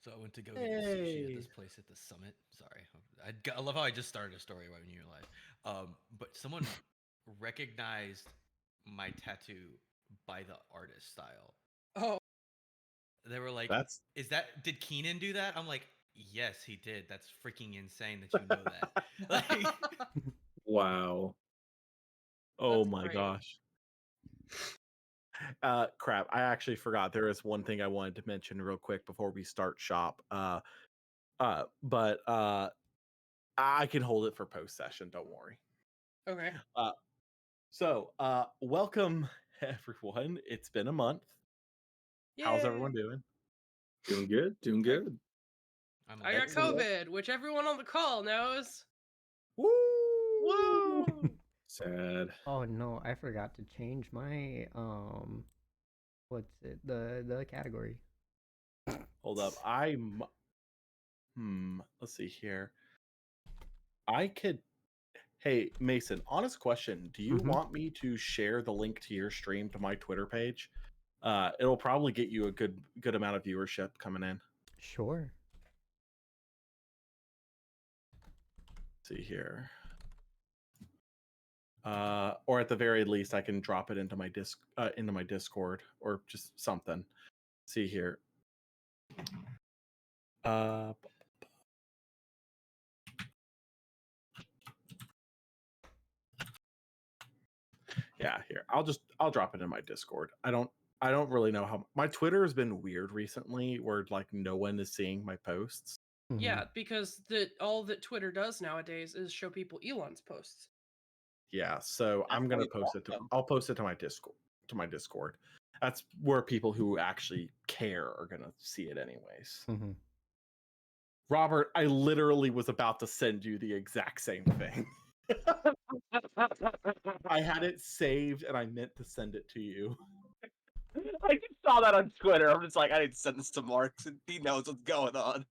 So I went to go get sushi at Hey. this place at the summit. Sorry, I love how I just started a story right when you were live. But someone recognized my tattoo by the artist style. Oh, They were like, That's "Is that? Did Keenan do that?" I'm like, "Yes, he did. That's freaking insane that you know that." Like, wow. Oh that's my great. gosh. Crap. I actually forgot there is one thing I wanted to mention real quick before we start shop. But I can hold it for post session, don't worry. Okay. Welcome everyone. It's been a month. How's Yay. everyone doing? Doing good, doing good. I'm I got Excellent. COVID, which everyone on the call knows. Woo! Woo! Sad. Oh no, I forgot to change my what's it? The category. Hold up. Let's see here. Hey, Mason, honest question. Do you Mhm. want me to share the link to your stream to my Twitter page? It'll probably get you a good amount of viewership coming in. Sure. Let's see here. Or at the very least, I can drop it into my Discord or just something. See here. Yeah, here. I'll drop it in my Discord. I don't really know how my Twitter has been weird recently where like no one is seeing my posts. Yeah, because all that Twitter does nowadays is show people Elon's posts. Yeah, so I'm gonna post it to I'll post it to my Discord. That's where people who actually care are gonna see it anyways. Mhm. Robert, I literally was about to send you the exact same thing. I had it saved and I meant to send it to you. I just saw that on Twitter. I'm just like, I need to send this to Mark so he knows what's going on.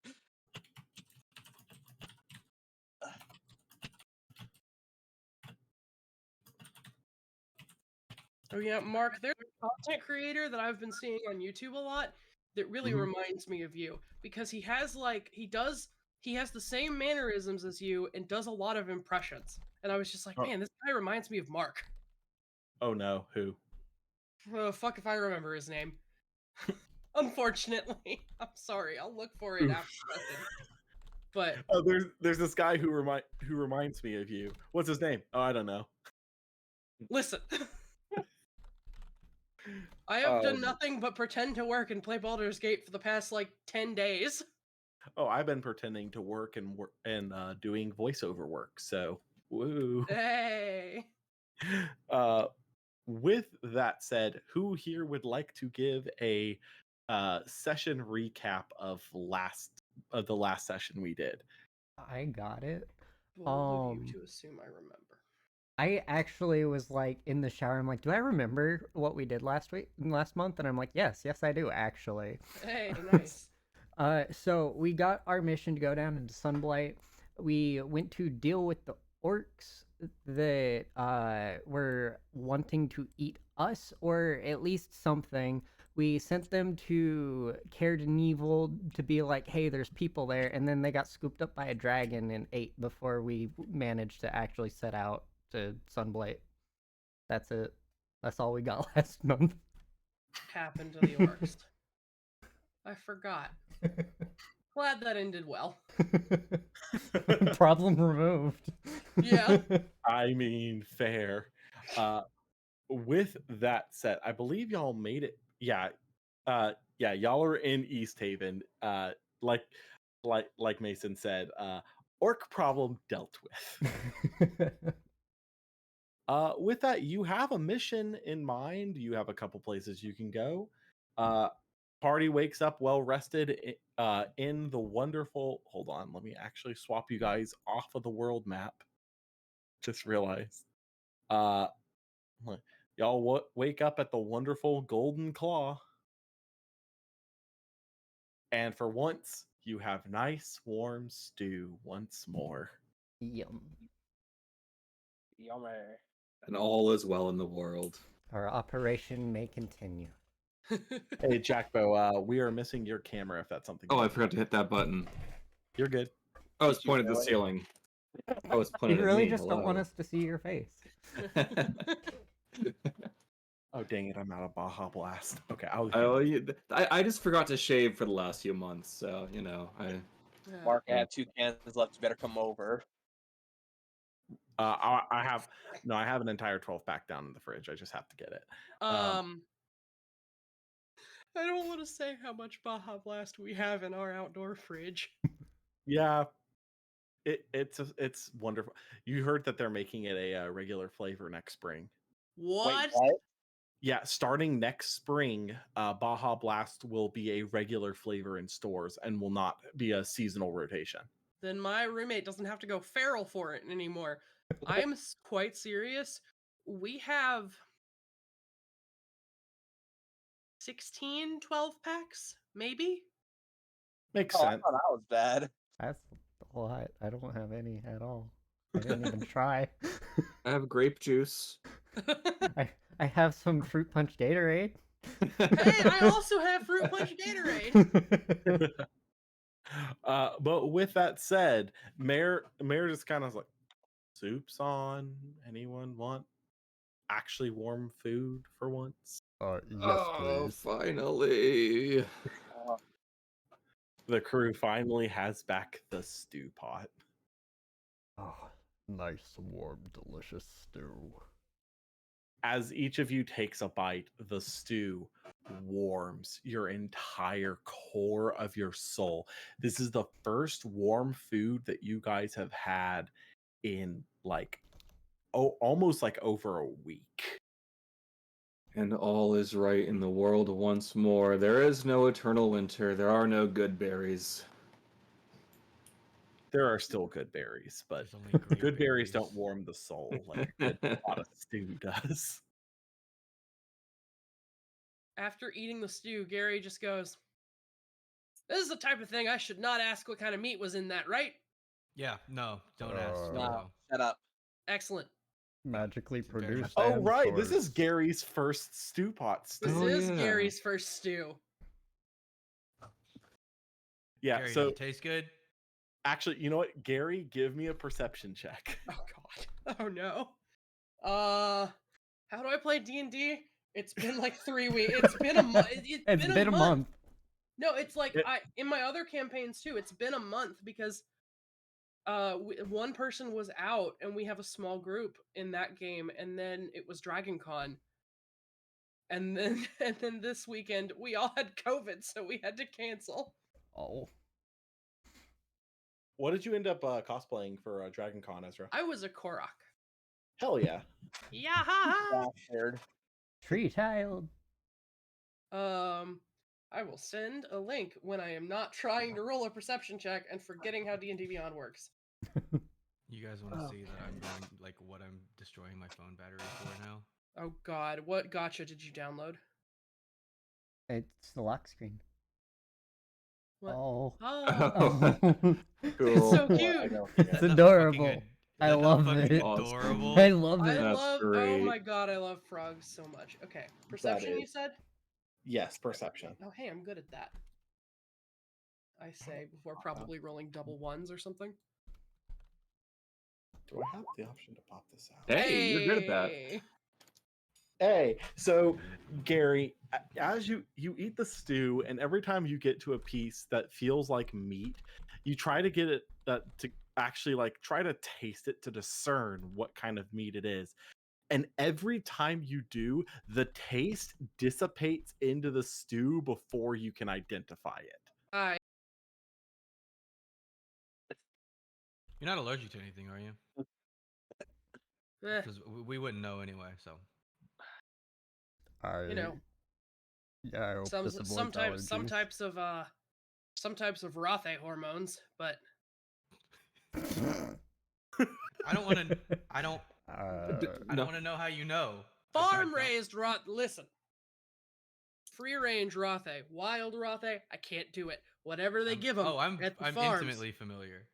Oh yeah, Mark, there's a content creator that I've been seeing on YouTube a lot that really reminds me of you because he has the same mannerisms as you and does a lot of impressions. And I was just like, Oh. man, this guy reminds me of Mark. Oh no, who? Fuck if I remember his name. Unfortunately. I'm sorry. I'll look for it Oof. after session. But Oh, there's this guy who reminds me of you. What's his name? Oh, I don't know. listen. I have done nothing but pretend to work and play Baldur's Gate for the past 10 days. Oh, I've been pretending to work and doing voiceover work. So, woo. Hey. With that said, who here would like to give a session recap of the last session we did? I got it. Bold of you to assume I remember. I actually was like in the shower. I'm like, do I remember what we did last month? And I'm like, yes, I do actually. Hey, nice. So we got our mission to go down into Sunblight. We went to deal with the orcs that were wanting to eat us, or at least something. We sent them to Caird Evil to be like, hey, there's people there, and then they got scooped up by a dragon and ate before we managed to actually set out to Sunblight. That's it. That's all we got last month. Happened to the orcs. I forgot. Glad that ended well. Problem removed. Yeah. I mean, fair. With that said, I believe y'all made it. Yeah, y'all are in East Haven. Like Mason said, orc problem dealt with. With that, you have a mission in mind. You have a couple places you can go. Party wakes up well rested in the wonderful. Hold on, let me actually swap you guys off of the world map. Just realized. Y'all wake up at the wonderful Golden Claw. And for once, you have nice warm stew once more. Yum. Yummy. And all is well in the world. Our operation may continue. Hey, Jackbo, we are missing your camera if that's something. Oh, you I want. forgot to hit that button. You're good. Oh, it's Did you pointed at the really? ceiling. Oh, it's You pointed at really me. just don't want Hello. us to see your face. Oh, dang it. I'm out of Baja Blast. Okay. I'll I just forgot to shave for the last few months, so you know Mark, I have 2 cans left. You better come over. I have an entire 12 pack down in the fridge. I just have to get it. I don't want to say how much Baja Blast we have in our outdoor fridge. Yeah. It's wonderful. You heard that they're making it a regular flavor next spring. What? Wait, what? Yeah, starting next spring, Baja Blast will be a regular flavor in stores and will not be a seasonal rotation. Then my roommate doesn't have to go feral for it anymore. I'm quite serious. We have 16 12 packs, maybe? Makes Oh, I sense. thought that was bad. That's a lot. I don't have any at all. I didn't even try. I have grape juice. I have some fruit punch Gatorade. Hey, I also have fruit punch Gatorade. But with that said, Mayor just kind of like, soup's on. Anyone want actually warm food for once? Finally. The crew finally has back the stew pot. Oh, nice, warm, delicious stew. As each of you takes a bite, the stew warms your entire core of your soul. This is the first warm food that you guys have had in almost like over a week. And all is right in the world once more. There is no eternal winter. There are no good berries. There are still good berries, but There's only great good berries don't berries. warm the soul like a good pot of stew does. After eating the stew, Gary just goes, "This is the type of thing I should not ask what kind of meat was in that, right?" Yeah, no, don't ask. No, No. shut up. Excellent. Magically It's very produced. Oh, and right. This is sourced. Gary's first stew pot This stew. Oh, is yeah. Gary's first stew. Yeah, Gary, so does it taste good? actually, you know what? Gary, give me a perception check. Oh god. Oh no. How do I play D&D? It's been like 3 weeks. It's been a month. It's been a month. No, it's like It- in my other campaigns too. It's been a month because one person was out and we have a small group in that game, and then it was Dragon Con. And then this weekend we all had COVID, so we had to cancel. Oh, What did you end up cosplaying for Dragon Con, Ezra? I was a Korok. Hell yeah. Yeah. Bastard. tree child. I will send a link when I am not trying to roll a perception check and forgetting how D&D Beyond works. You guys want to see that I'm doing like what I'm destroying my phone battery for now? Oh god, what gotcha did you download? It's the lock screen. What? Oh. Oh, Oh. it's so Oh, I cute. know. It's Is that not adorable. fucking I is that not love fucking it. Adorable. I love I it. That's love. Oh great. my god, I love frogs so much. Okay, perception. You is- said? Yes, perception. Oh, hey, I'm good at that. I say before probably rolling double ones or something. Do I have the option to pop this out? Hey, you're good at that. Hey! Hey, so Gary, as you eat the stew, and every time you get to a piece that feels like meat, you try to get it to actually like try to taste it to discern what kind of meat it is. And every time you do, the taste dissipates into the stew before you can identify it. I You're not allergic to anything, are you? eh, Because we wouldn't know anyway. So I, you know, yeah, I hope some this avoids some types allergies. some types of Rothe hormones, but I don't want to. I don't. I No. don't want to know how you know. I farm don't- raised Rothe. Listen, free range Rothe, wild Rothe. I can't do it. Whatever they give them. Oh, I'm at the I'm farms. intimately familiar.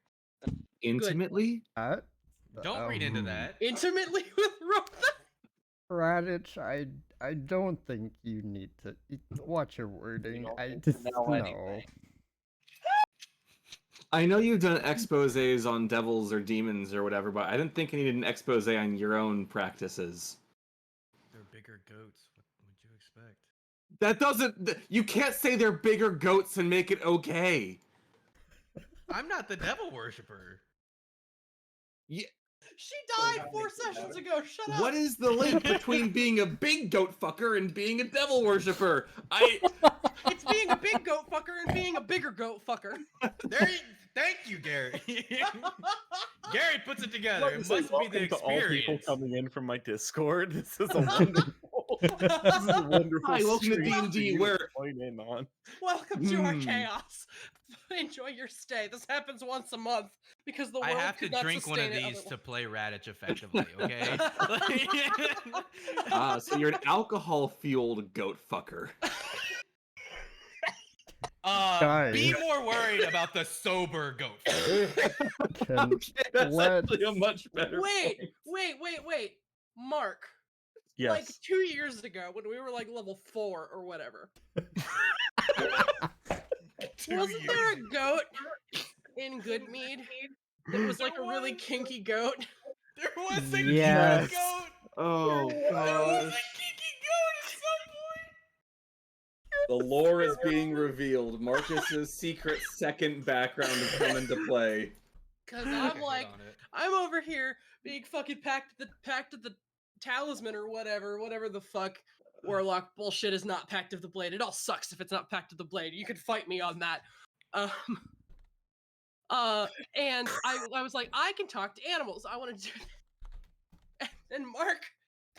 Intimately? Don't read into Um, that. Intimately with Rothe. Raditch, I don't think you need to watch your wording. don't I need to just know no. anything. I know you've done exposés on devils or demons or whatever, but I didn't think you needed an expose on your own practices. They're bigger goats. What would you expect? That doesn't. You can't say they're bigger goats and make it okay. I'm not the devil worshiper. She died 4 sessions ago. Shut up. What is the link between being a big goat fucker and being a devil worshiper? It's being a big goat fucker and being a bigger goat fucker. Thank you, Gary. Gary puts it together. Let me It say must be the welcome to all people experience. coming in from my Discord. This is a wonderful, this is a wonderful Hi, welcome to stream for D&D, you to where- join in on. Welcome to our Hmm. chaos. Enjoy your stay. This happens once a month because the I world have to could not drink one of sustain it these to otherwise. play Raditch effectively, okay? So you're an alcohol-fueled goat fucker. Be Guys. more worried about the sober goat. fucker. Can, Okay, that's let's- actually a much better Wait, point. wait. Mark, Yes. like 2 years ago when we were like level 4 or whatever, 2 wasn't years. there a goat in Goodmead that was like a really kinky goat? There was a Yes. kinky goat. Oh, There was a gosh. kinky goat at some point. The lore is being revealed. Marcus's secret second background is coming to play. Cause I I'm hit like, on it. I'm over here being fucking packed of the talisman or whatever the fuck warlock bullshit is not Pact of the Blade. It all sucks if it's not Pact of the Blade. You can fight me on that. And I was like, I can talk to animals. I want to do that. And Mark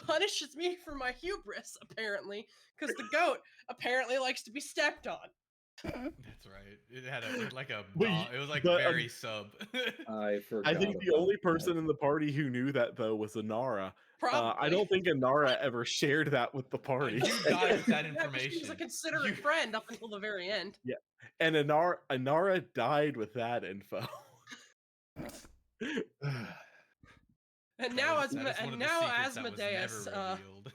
punishes me for my hubris, apparently, because the goat apparently likes to be stepped on. That's right. It had like a. But It was like but, very sub. I forgot. I think the about only that. person in the party who knew that though was Anara. Probably. I don't think Anara ever shared that with the party. You died with that Yeah, 'cause information. she was a considerate You- friend up until the very end. And Anara died with that info. And now, That is one of the secrets that was Asmodeus, never revealed.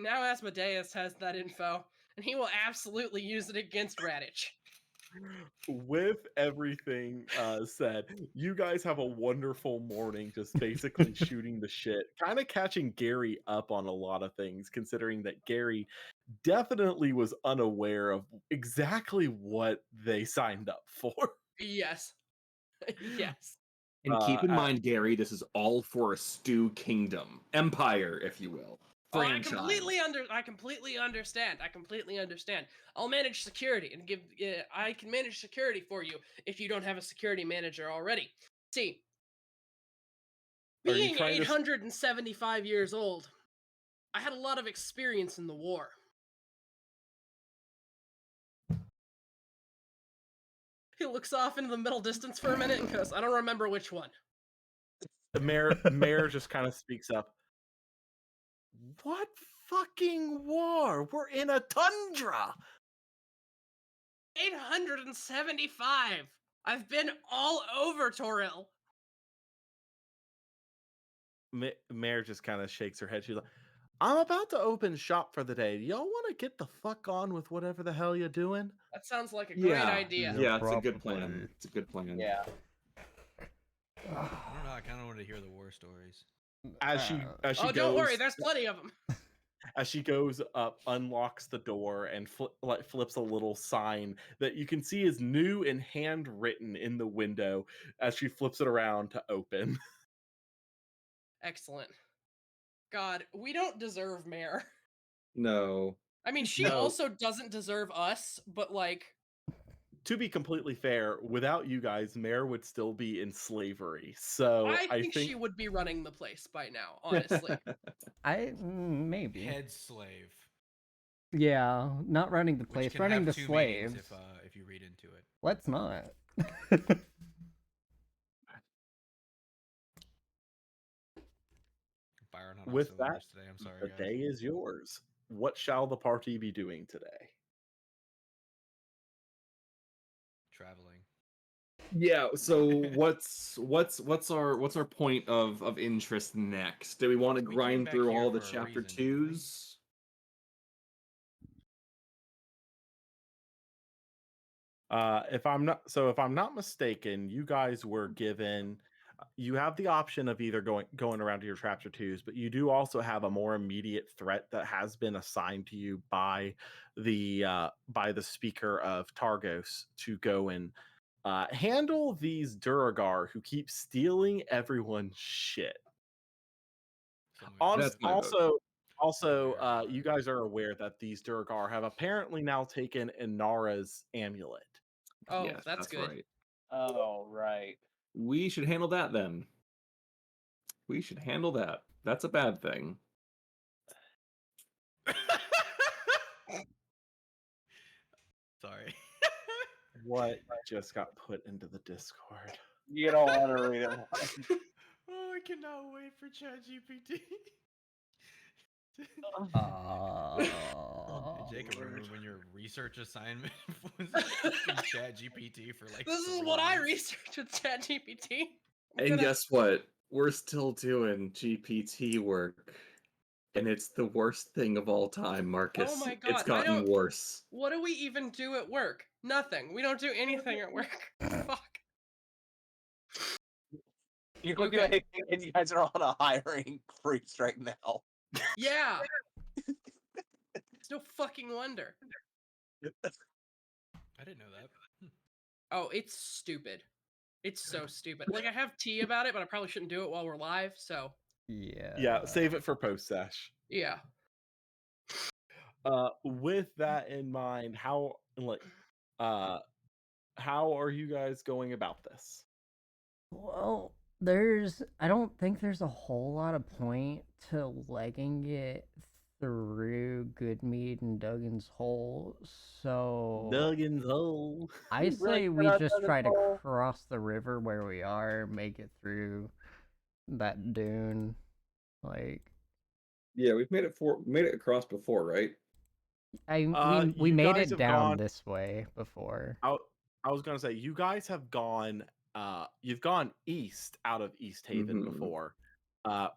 now Asmodeus has that info, and he will absolutely use it against Raditch. With everything said, you guys have a wonderful morning just basically shooting the shit, kind of catching Gary up on a lot of things, considering that Gary definitely was unaware of exactly what they signed up for. Yes. Yes. And keep in Uh, mind, Gary, this is all for a stew kingdom, empire, if you will. Oh, I Franchise. completely understand. I'll manage security and I can manage security for you if you don't have a security manager already. See, Are you being trying to 875 years old, I had a lot of experience in the war. He looks off into the middle distance for a minute and goes, I don't remember which one. The mayor just kind of speaks up. What fucking war? We're in a tundra. 875! I've been all over Toril. Mayor just kind of shakes her head. She's like, I'm about to open shop for the day. Do y'all want to get the fuck on with whatever the hell you're doing? That sounds like a great idea. Yeah, it's a good Probably. plan. It's a good plan. Yeah. I don't know. I kind of want to hear the war stories. As she Oh, goes, don't worry, there's plenty of them. as she goes up, unlocks the door, and flips a little sign that you can see is new and handwritten in the window as she flips it around to open. Excellent. God, we don't deserve Mare. No. I mean, she No. also doesn't deserve us, but like, To be completely fair, without you guys, Mare would still be in slavery. So I think she would be running the place by now, honestly. Maybe. Head slave. Yeah, not running the Which place, can running have the two meanings slaves. if you read into it. Let's not. Byron on With cylinders that, today. I'm sorry, the guys. day is yours. What shall the party be doing today? Traveling. Yeah. So what's our point of interest next? Do we want to We came grind back through here all the for a chapter reason, didn't we? 2s? If I'm not mistaken, you guys were given you have the option of either going around to your chapter twos, but you do also have a more immediate threat that has been assigned to you by the speaker of Targos to go and handle these Duragar who keep stealing everyone's shit. Someone- That's my vote. Also, you guys are aware that these Duragar have apparently now taken Inara's amulet. Oh, Yes, that's good. right. Oh, right. We should handle that then. We should handle that. That's a bad thing. Sorry. What just got put into the Discord? You don't want to read it. Oh, I cannot wait for ChatGPT. Jacob, remember when your research assignment was asking ChatGPT for like? This is 3 what I months? researched with ChatGPT. And guess what? We're still doing GPT work. And it's the worst thing of all time, Marcus. Oh my It's God, I gotten don't- worse. What do we even do at work? Nothing. We don't do anything at work. Fuck. You're looking at it, and you guys are on a hiring freeze right now. Yeah. It's no fucking wonder. I didn't know that. Oh, it's stupid. It's so stupid. Like I have tea about it, but I probably shouldn't do it while we're live. So Yeah, save it for post sesh. yeah. With that in mind, how are you guys going about this? Well, I don't think there's a whole lot of point to legging it through Goodmead and Duggan's Hole. So Duggan's Hole. I You really say we cannot just Duggan's try to Hole? cross the river where we are, make it through that dune. Like Yeah, we've made it across before, right? we You made guys it have down gone- this way before. I was gonna say you guys have gone you've gone east out of East Haven Mhm. before.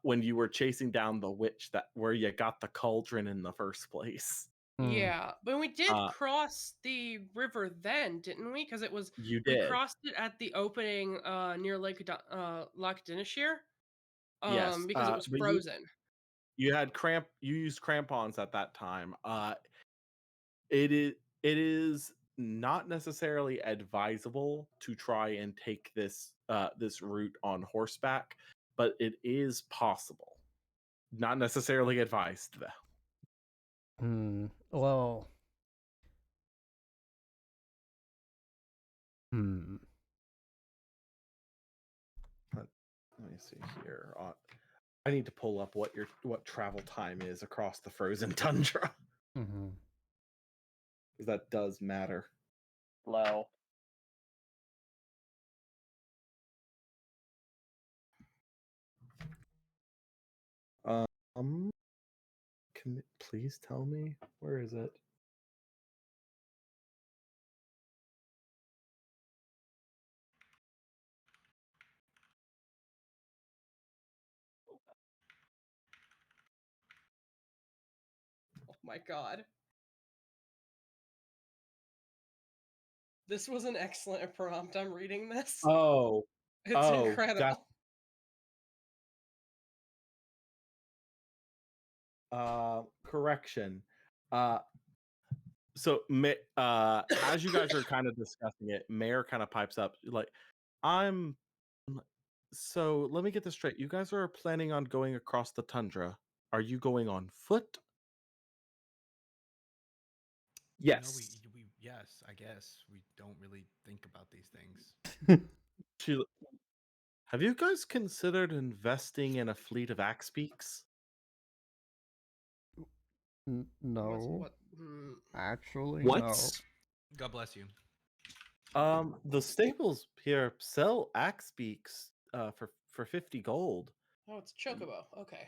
When you were chasing down the witch where you got the cauldron in the first place. Hmm. Yeah. But we did Uh, cross the river then, didn't we? Because it was You we did. crossed it at the opening near Lake Dinishir. Yes, Because it was but frozen. You used crampons at that time. It is not necessarily advisable to try and take this route on horseback, but it is possible. Not necessarily advised though. Well. Hmm. Let me see here. I need to pull up what travel time is across the frozen tundra, Mm-hmm. because that does matter. Low. Please tell me, where is it? Oh my God. This was an excellent prompt. I'm reading this. Oh, It's incredible. correction. So as you guys are kind of discussing it, Mayor kind of pipes up like, so let me get this straight. You guys are planning on going across the tundra. Are you going on foot? Yes. Yes, I guess we don't really think about these things. Have you guys considered investing in a fleet of axe beaks? No, actually, What? no. God bless you. The stables here sell axe beaks for 50 gold. Oh, it's Chocobo. Okay.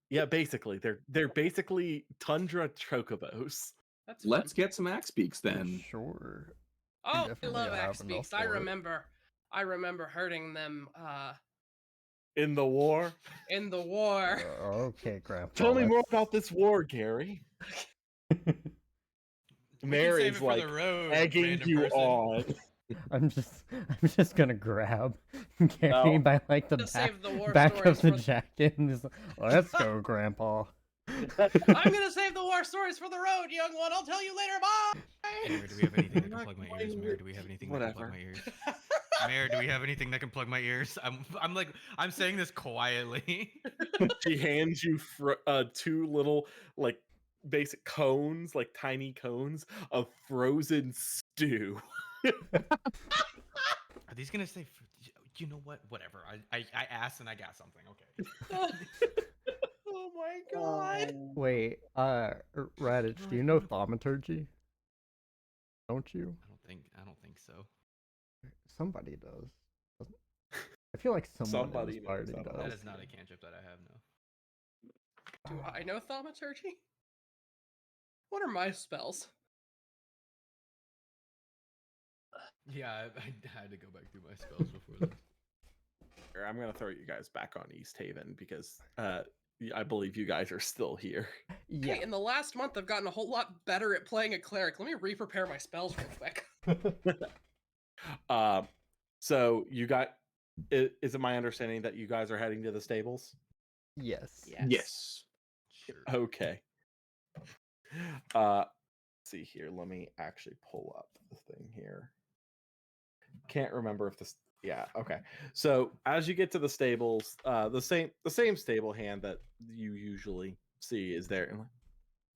Yeah, basically they're basically tundra chocobos. That's fun. Let's get some axe beaks then. Sure. Oh, I definitely love have axe enough beaks. I for it. remember hurting them In the war. in the war. Okay, Grandpa. Tell me more let's- about this war, Gary. We can save Mary's it for like the road, egging random you person. on. I'm just gonna grab Gary No. by like the Just back, save the war back of stories the for- jacket and just let's go, Grandpa. I'm gonna save the war stories for the road, young one. I'll tell you later. Bye. Hey, Mayor, do we have anything that can not plug my playing ears? Mayor, with- do we have anything that can plug whatever. my ears? Mayor, do we have anything that can plug my ears? I'm saying this quietly. She hands you two little like basic cones, like tiny cones of frozen stew. Are these gonna say? You know what? Whatever. I asked and I got something. Okay. Oh my god. Wait, Raditch, do you know thaumaturgy? Don't you? I don't think so. Somebody does. doesn't- I feel like someone Somebody in this party knows does. That is not a cantrip that I have. No. Do I know thaumaturgy? What are my spells? Yeah, I had to go back through my spells before this. Here, I'm gonna throw you guys back on East Haven because I believe you guys are still here. Yeah. Hey, in the last month, I've gotten a whole lot better at playing a cleric. Let me re-prepare my spells real quick. So you got is it my understanding that you guys are heading to the stables? Yes. Yes. Sure. Okay. Let's see here. Let me actually pull up the thing here. Can't remember if this. Yeah. Okay. So as you get to the stables, the same stable hand that you usually see is there. And like,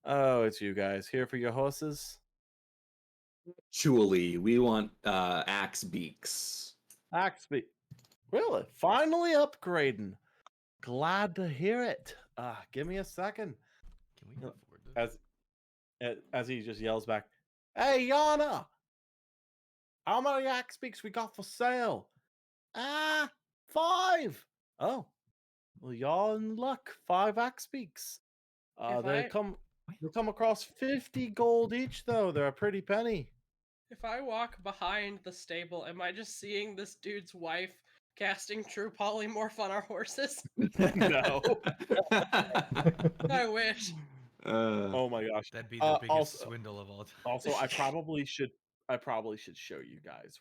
oh, it's you guys here for your horses. Actually, we want axe beaks. Axby. Really? Finally upgrading. Glad to hear it. Give me a second. Can we afford this? As he just yells back, "Hey, Yana! How many axe beaks we got for sale?" 5. Oh, well, y'all in luck. 5 axe beaks. If They I- come across 50 gold each, though. They're a pretty penny. If I walk behind the stable, am I just seeing this dude's wife casting true polymorph on our horses? No. I wish. Oh my gosh. That'd be the biggest also- swindle of all time. Also, I probably should show you guys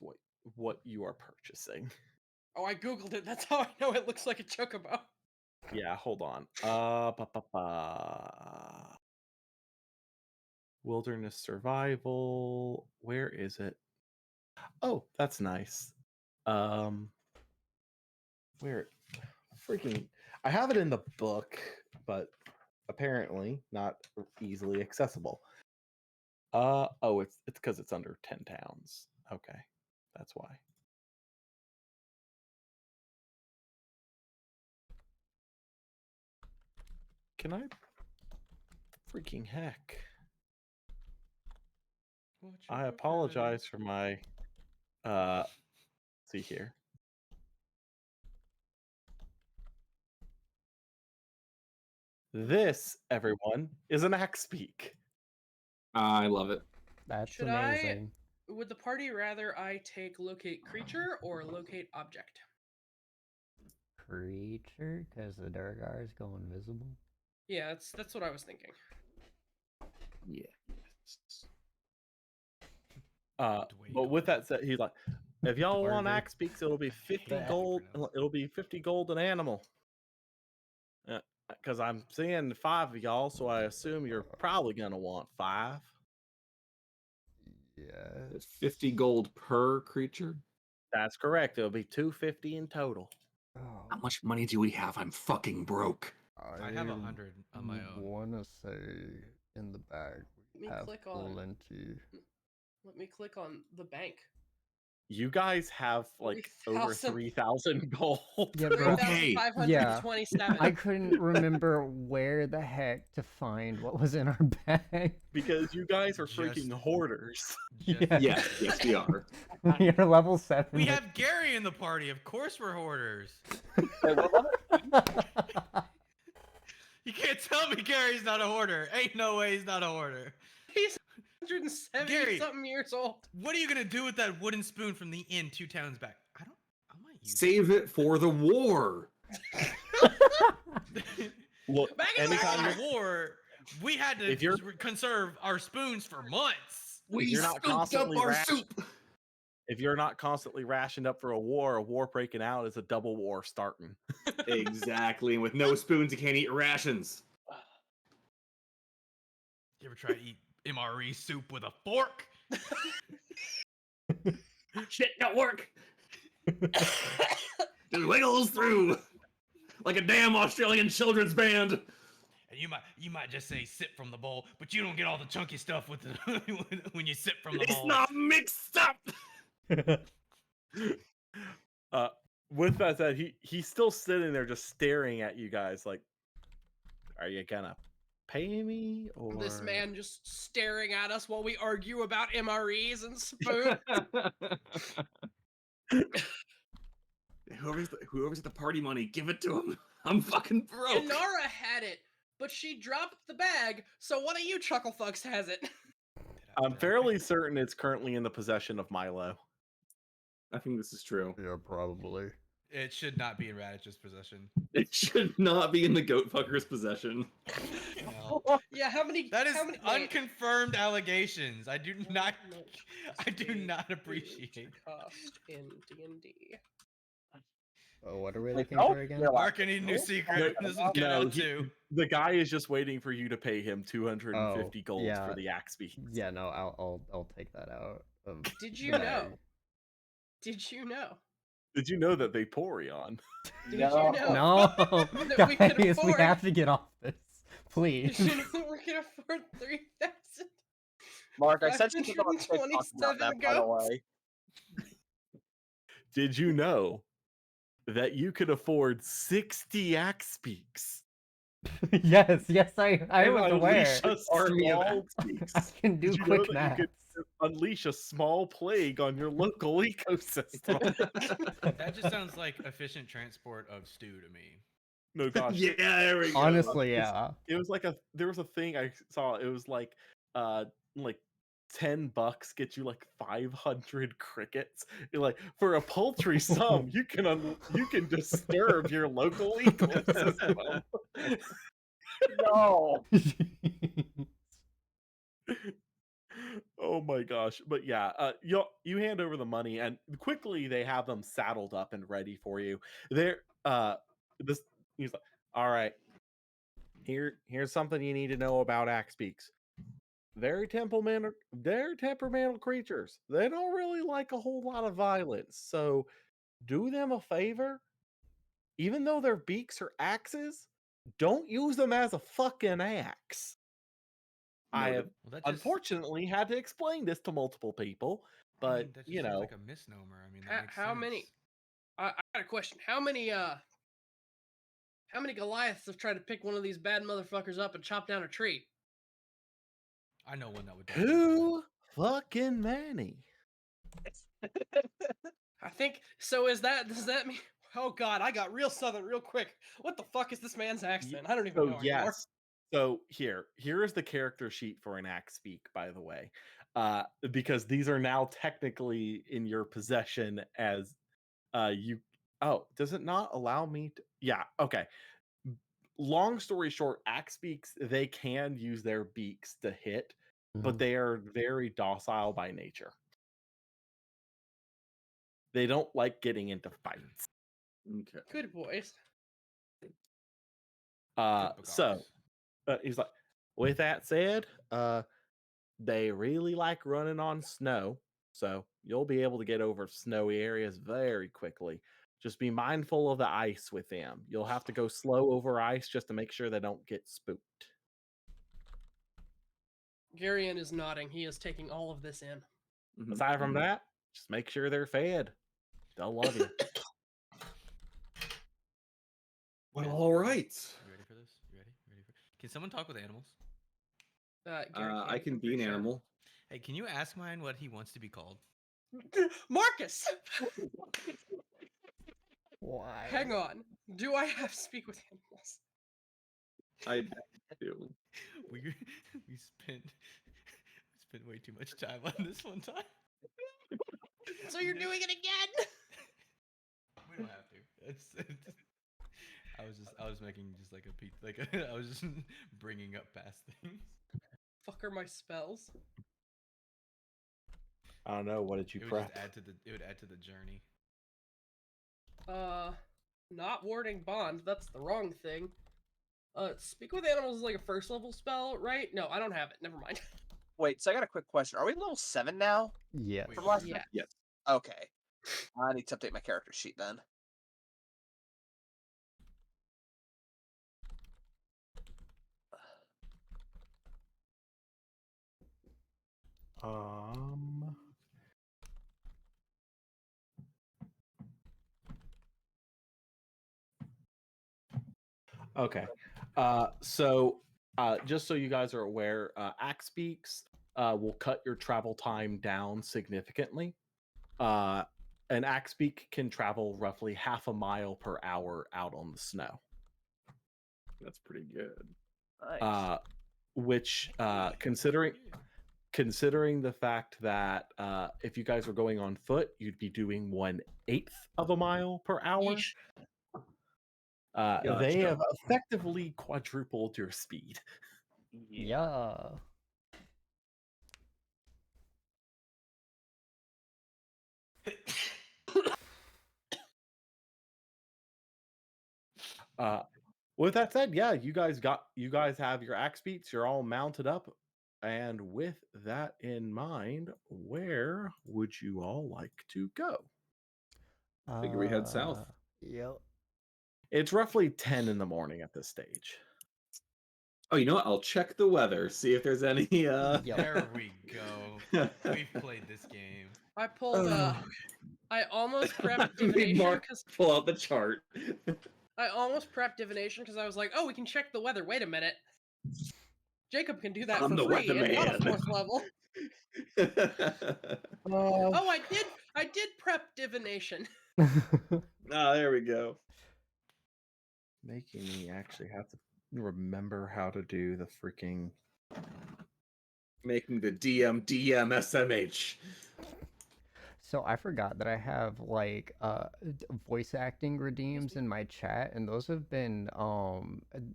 what you are purchasing. Oh, I googled it. That's how I know it looks like a chocobo. Yeah, hold on. Wilderness survival. Where is it? Oh, that's nice. Where freaking I have it in the book, but apparently not easily accessible. Oh, it's because it's under 10 towns. Okay. That's why. Can I freaking heck? I apologize for my see here. This, everyone, is an axe speak. I love it. That's Should I- amazing. Would the party rather I take locate creature or locate object? Creature, because the Durgars go invisible. Yeah, that's what I was thinking. Yeah. Dwayne But with Cole. that said, he's like, if y'all want Burger. axe speaks, it'll be 50 that. gold. It'll be 50 gold an animal. Because I'm seeing 5 of y'all, so I assume you're probably gonna want 5. Yeah. 50 gold per creature. That's correct. It'll be 250 in total. Oh, How much money do we have? I'm fucking broke. I have 100 on my own. wanna say in the bag Let we me have click on. plenty. Let me click on the bank. You guys have like over 3,000. 3,000 gold. Yeah, bro. Okay. 3,527. I couldn't remember where the heck to find what was in our bag. Because you guys are freaking Just- hoarders. Yeah. Yes, yes, we are. You're level 7. We have Gary in the party. Of course we're hoarders. You can't tell me Gary's not a hoarder. Ain't no way he's not a hoarder. 170 Gary. something years old. What are you gonna do with that wooden spoon from the inn 2 towns back? I might use Save it for the war. it. Look, Back in the anytime Back in the war, we had to If you're- conserve our spoons for months. We you're not scooped up constantly our rash- soup. if you're not constantly rationed up for a war breaking out is a double war starting. Exactly. And with no spoons, you can't eat rations. You ever try to eat MRE soup with a fork? Shit, don't work. Just wiggles through like a damn Australian children's band. And you might just say sip from the bowl, but you don't get all the chunky stuff with the when you sip from the It's bowl. not mixed up. With that said, he's still sitting there just staring at you guys like, are you gonna pay me or This man just staring at us while we argue about MREs and spoon. Whoever's at the party money, give it to him. I'm fucking broke. Inara had it, but she dropped the bag, so one of you chuckle fucks has it. I'm fairly certain it's currently in the possession of Milo. I think this is true. Yeah, probably. It should not be in Radich's possession. It should not be in the goat fucker's possession. No. Yeah, how many? That is how many, wait. unconfirmed allegations. I do not How I do much not is appreciate. cost in D&D. Oh, what are we looking Oh, for again? you're Mark, I need a new secret. This is get No, out he- too. The guy is just waiting for you to pay him 250 Oh, gold yeah. for the axe beats. Yeah, no, I'll take that out. Of Did you the know? bag. Did you know? Did you know that they Porion? Did No. you know? No, That we could guys, we afford- have to get off this, Did please. you know we're gonna afford 3,000? Mark, I said something about TikTok about 527 that, by the goats. way. Did you know that you could afford 60 axe beaks? yes, I and was unleash aware. a Army of small- I beaks? can do Did you know quick that math. you could unleash a small plague on your local ecosystem? That just sounds like efficient transport of stew to me. No, gosh. Yeah, there we go. Honestly, It's- yeah. It was like there was a thing I saw. It was like $10 get you like 500 crickets. You're like, for a paltry sum, you can disturb your local ecosystem. No. Oh my gosh. But yeah, you hand over the money and quickly they have them saddled up and ready for you. They're he's like, all right. Here's something you need to know about axe beaks. They're temperamental creatures. They don't really like a whole lot of violence. So do them a favor. Even though their beaks are axes, don't use them as a fucking axe. I have Well, that just, unfortunately had to explain this to multiple people, I but mean, that just you seems know, like a misnomer. I mean, that makes How many? sense. I got a question. How many Goliaths have tried to pick one of these bad motherfuckers up and chop down a tree? I know one that would. definitely do too fucking many. I think so. Does that mean? Oh God, I got real southern real quick. What the fuck is this man's accent? I don't even know So anymore. yes. So here is the character sheet for an axe speak, by the way, because these are now technically in your possession as you. Oh, does it not allow me to? Yeah. Okay. Long story short, axe beaks, they can use their beaks to hit, but they are very docile by nature. They don't like getting into fights. Okay. Good boys. So he's like, with that said, they really like running on snow, so you'll be able to get over snowy areas very quickly. Just be mindful of the ice with them. You'll have to go slow over ice just to make sure they don't get spooked. Garion is nodding. He is taking all of this in. Mhm, Aside from mhm. that, just make sure they're fed. They'll love you. Well, all right. You ready for this? You ready? Can someone talk with animals? Gary I can I'm be an pretty sure. animal. Hey, can you ask mine what he wants to be called? Marcus, Why? hang on. Do I have to speak with animals? I do. We spent spent way too much time on this one time. So you're doing it again? We don't have to. I was making just like I was just bringing up past things. Fuck are my spells? I don't know. What did you It would prep? just add to the journey. Not warding bond. That's the wrong thing. Speak with animals is like a first level spell, right? No, I don't have it. Never mind. Wait, so I got a quick question. Are we level 7 now? Yeah. Wait, From last Yeah. time? Yes. Okay. I need to update my character sheet then. Okay. Just so you guys are aware, Axe Beaks will cut your travel time down significantly. An Axe Beak can travel roughly half a mile per hour out on the snow. That's pretty good. Nice. Which, considering the fact that if you guys were going on foot, you'd be doing 1/8 of a mile per hour. Yeesh. They Gotcha. have effectively quadrupled your speed. Yeah. With that said, yeah, you guys have your axe beats. You're all mounted up, and with that in mind, where would you all like to go? Figure we head south. Yep. It's roughly 10 in the morning at this stage. Oh, you know what? I'll check the weather, see if there's any. Yep. There we go. We've played this game. I pulled I almost prepped Made divination Mark because pull out the chart. I was like, oh, we can check the weather. Wait a minute. Jacob can do that I'm for the free and not a weatherman. 4th level. Oh, Oh, I did prep divination. Ah, there we go. making me actually have to remember how to do the freaking. Making the DM SMH. So I forgot that I have like voice acting redeems in my chat, and those have been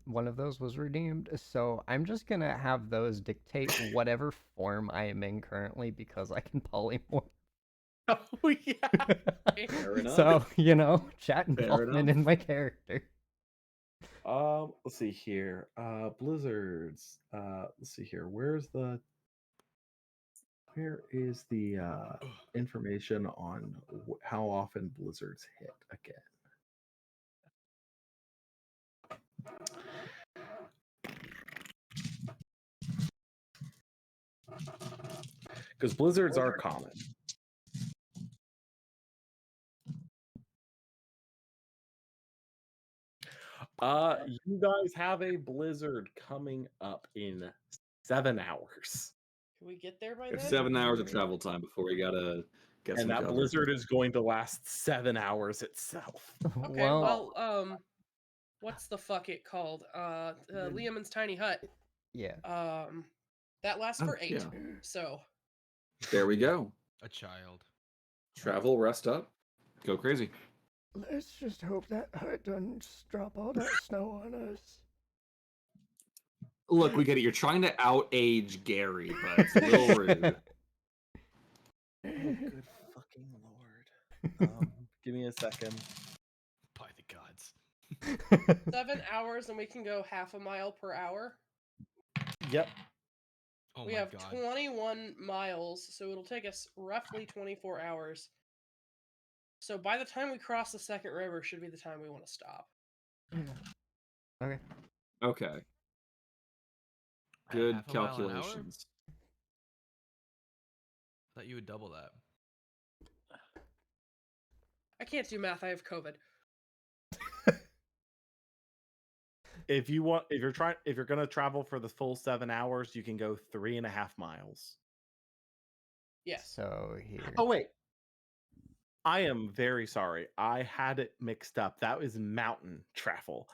one of those was redeemed. So I'm just gonna have those dictate whatever form I am in currently because I can polymorph. Oh yeah. Fair enough. So chat Fair involvement enough. in my character. Let's see here. Blizzards. Let's see here. Where is the information on how often blizzards hit again? Because blizzards are common. You guys have a blizzard coming up in 7 hours. Can we get there by We have then? 7 hours of travel time before we gotta get And some that cover. blizzard is going to last 7 hours itself. Okay, well, what's the fuck it called? Liamon's Tiny Hut. Yeah. That lasts for 8. yeah. So There we go. A child. Travel, rest up, go crazy. Let's just hope that hut doesn't just drop all that snow on us. Look, we get it. You're trying to outage Gary, but it's a little rude. Good fucking lord. Give me a second. By the gods. 7 hours and we can go half a mile per hour. Yep. Oh We my have god. 21 miles, so it'll take us roughly 24 hours. So by the time we cross the second river should be the time we want to stop. Okay. Okay. At Good half a mile an hour? calculations. Thought you would double that. I can't do math, I have COVID. If you're gonna travel for the full 7 hours, you can go 3.5 miles. Yes. So here. Oh wait. I am very sorry. I had it mixed up. That was mountain travel.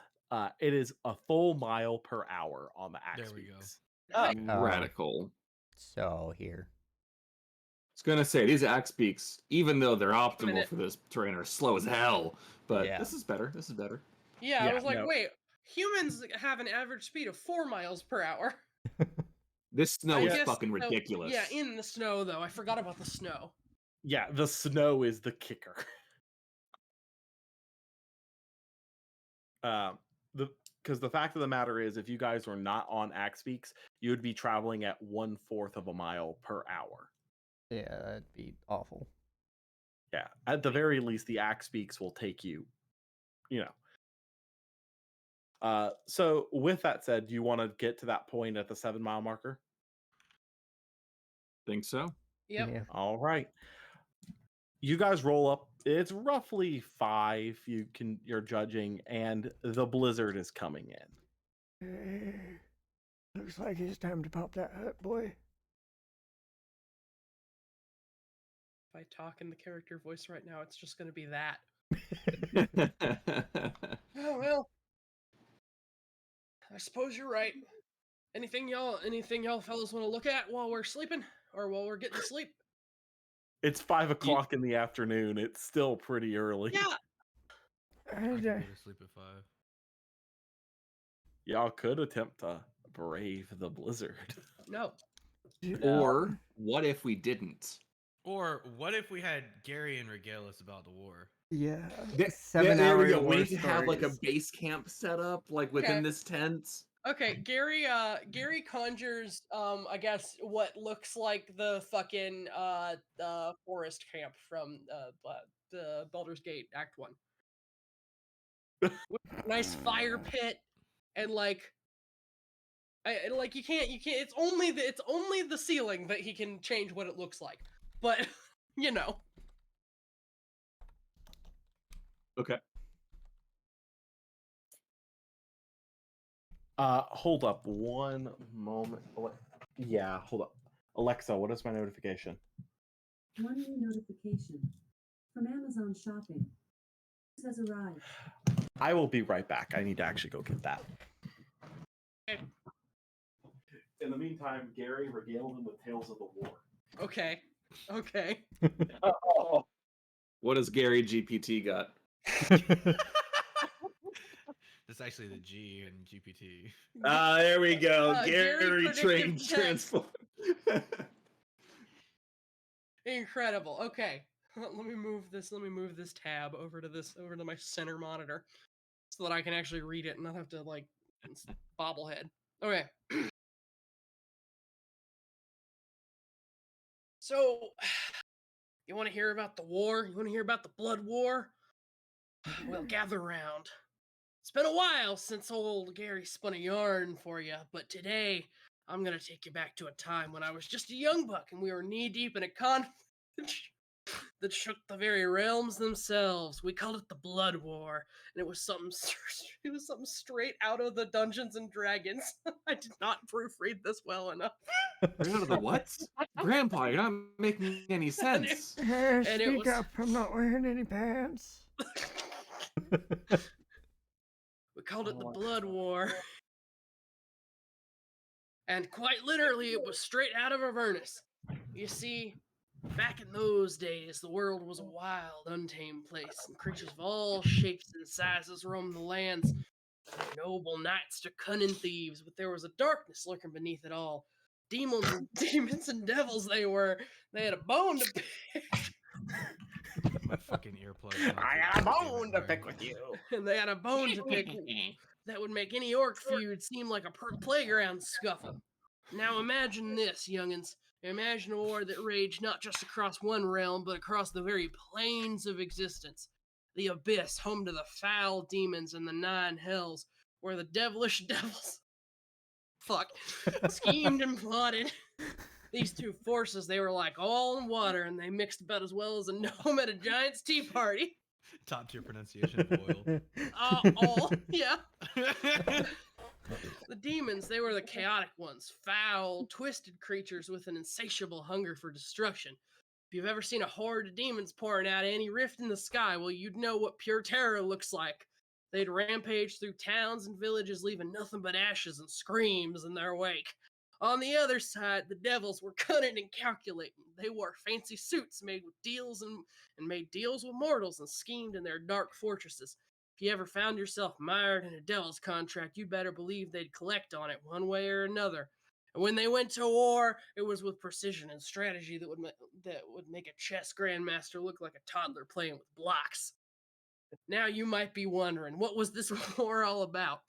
It is a full mile per hour on the Axe There we go. Beaks. Nice. Radical. So here. I was gonna say these axe beaks, even though they're optimal minute. for this terrain, are slow as hell. But Yeah. this is better. This is better. Yeah, I Yeah, was like, no. wait, humans have an average speed of 4 miles per hour. This snow I is guess fucking so- ridiculous. Yeah, in the snow though. I forgot about the snow. Yeah, the snow is the kicker. Because the fact of the matter is, if you guys were not on axe beaks, you would be traveling at 1/4 of a mile per hour. Yeah, that'd be awful. Yeah, at the very least, the axe beaks will take you, you know. So with that said, do you want to get to that point at the 7-mile marker? Think so? Yep. Yeah. All right. You guys roll up. It's roughly 5. You're judging, and the blizzard is coming in. Looks like it's time to pop that hut, boy. If I talk in the character voice right now, it's just going to be that. Oh well. I suppose you're right. Anything y'all fellas want to look at while we're sleeping or while we're getting to sleep? It's 5 o'clock in the afternoon. It's still pretty early. Yeah. I could go to sleep at 5. Y'all could attempt to brave the blizzard. No. Or what if we didn't? Or what if we had Gary and regale us about the war? Yeah. There 7 we hour go. We war need to have like a stories. base camp set up, like within Okay. this tent. Okay, Gary conjures I guess what looks like the fucking forest camp from the Baldur's Gate Act 1. With a nice fire pit and like you can't it's only the ceiling that he can change what it looks like. But you know. Okay. Hold up one moment. Yeah, hold up. Alexa, what is my notification? One new notification from Amazon Shopping. This has arrived. I will be right back. I need to actually go get that. Okay. In the meantime, Gary regaled them with tales of the war. Okay. Okay. Oh, What does Gary GPT got? That's actually the G in GPT. There we go. Gary Gary trained predictive transform. Incredible. Okay. Let me move this tab over to my center monitor so that I can actually read it and not have to like bobblehead. Okay. So, you want to hear about the war? You want to hear about the blood war? Well, gather round. It's been a while since old Gary spun a yarn for you, but today I'm gonna take you back to a time when I was just a young buck and we were knee deep in a conflict that shook the very realms themselves. We called it the Blood War, and it was something straight out of the Dungeons and Dragons. I did not proofread this well enough. Right out of the what? Grandpa, you're not making any sense. Hey, And it speak was- up. I'm not wearing any pants. We called it the Blood War. And quite literally, it was straight out of Avernus. You see, back in those days, the world was a wild, untamed place, and creatures of all shapes and sizes roamed the lands. From noble knights to cunning thieves, but there was a darkness lurking beneath it all. Demons and devils they were. They had a bone to pick. My fucking earplugs. I got a bone to pick with you. And they had a bone to pick that would make any orc feud seem like a playground scuffle. Now imagine this, youngins. Imagine a war that raged not just across one realm, but across the very planes of existence. The Abyss, home to the foul demons and the 9 hells, where the devilish devils schemed and plotted. These two forces, they were like oil and water, and they mixed about as well as a gnome at a giant's tea party. Top tier pronunciation of oil. All, yeah. The demons, they were the chaotic ones, foul, twisted creatures with an insatiable hunger for destruction. If you've ever seen a horde of demons pouring out any rift in the sky, well, you'd know what pure terror looks like. They'd rampage through towns and villages, leaving nothing but ashes and screams in their wake. On the other side, the devils were cunning and calculating. They wore fancy suits made with deals and made deals with mortals and schemed in their dark fortresses. If you ever found yourself mired in a devil's contract, you better believe they'd collect on it one way or another. And when they went to war, it was with precision and strategy that would make a chess grandmaster look like a toddler playing with blocks. Now you might be wondering, what was this war all about?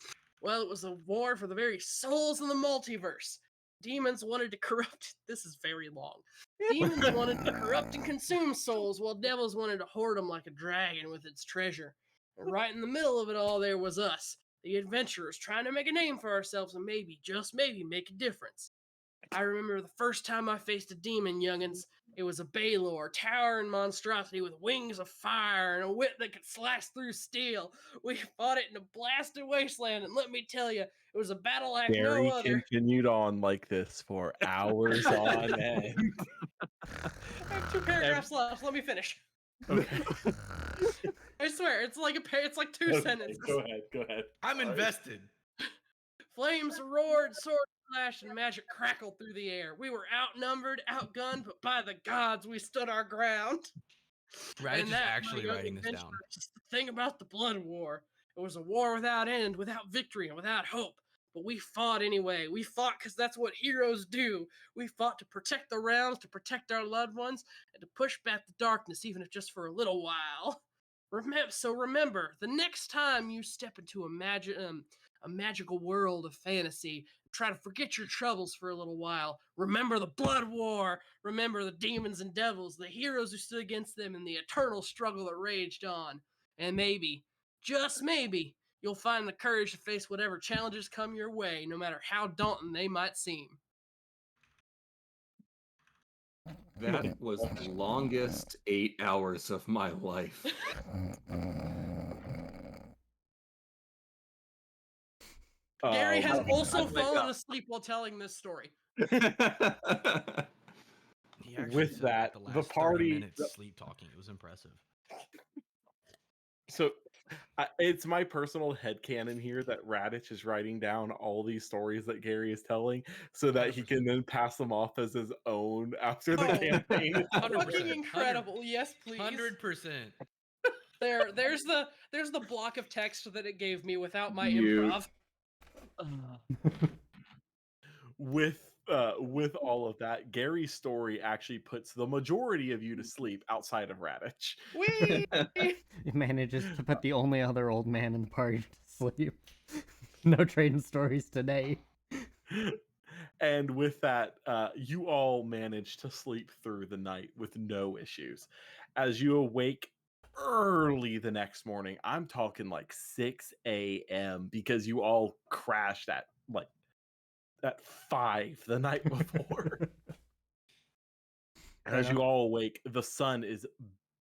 Well, it was a war for the very souls in the multiverse. Demons wanted to corrupt. This is very long. Demons wanted to corrupt and consume souls, while devils wanted to hoard them like a dragon with its treasure. And right in the middle of it all, there was us, the adventurers, trying to make a name for ourselves and maybe, just maybe, make a difference. I remember the first time I faced a demon, youngins. It was a Baylor, towering monstrosity with wings of fire and a wit that could slash through steel. We fought it in a blasted wasteland, and let me tell you, it was a battle like Gary no other. continued on like this for hours on end. I have 2 paragraphs left. Let me finish. Okay. I swear, it's like it's like 2 sentences. Go ahead. I'm invested. Flames roared, swords flashed, and magic crackled through the air. We were outnumbered, outgunned, but by the gods, we stood our ground. Raditch And is that, my actually young writing this down. adventurer, is the thing about the Blood War. It was a war without end, without victory, and without hope. But we fought anyway. We fought because that's what heroes do. We fought to protect the realms, to protect our loved ones, and to push back the darkness, even if just for a little while. Remember, the next time you step into a magical world of fantasy, try to forget your troubles for a little while. Remember the Blood War. Remember the demons and devils, the heroes who stood against them, and the eternal struggle that raged on. And maybe, just maybe, you'll find the courage to face whatever challenges come your way, no matter how daunting they might seem. That was the longest 8 hours of my life. Gary has Um, also I'd wake fallen up. asleep while telling this story. He actually With took, that, the the last 30 party- minutes sleep talking. It was impressive. So it's my personal headcanon here that Raditch is writing down all these stories that Gary is telling so that he can then pass them off as his own after the Oh. campaign. is 100%. over. Fucking incredible. Yes, please. 100%. There's the block of text that it gave me without my You- improv. With all of that, Gary's story actually puts the majority of you to sleep outside of Raditch. Whee! He manages to put the only other old man in the party to sleep. No trading stories today. And with that, you all manage to sleep through the night with no issues. As you awake early the next morning, I'm talking like 6 a.m. because you all crashed at 5 the night before. As you all awake, the sun is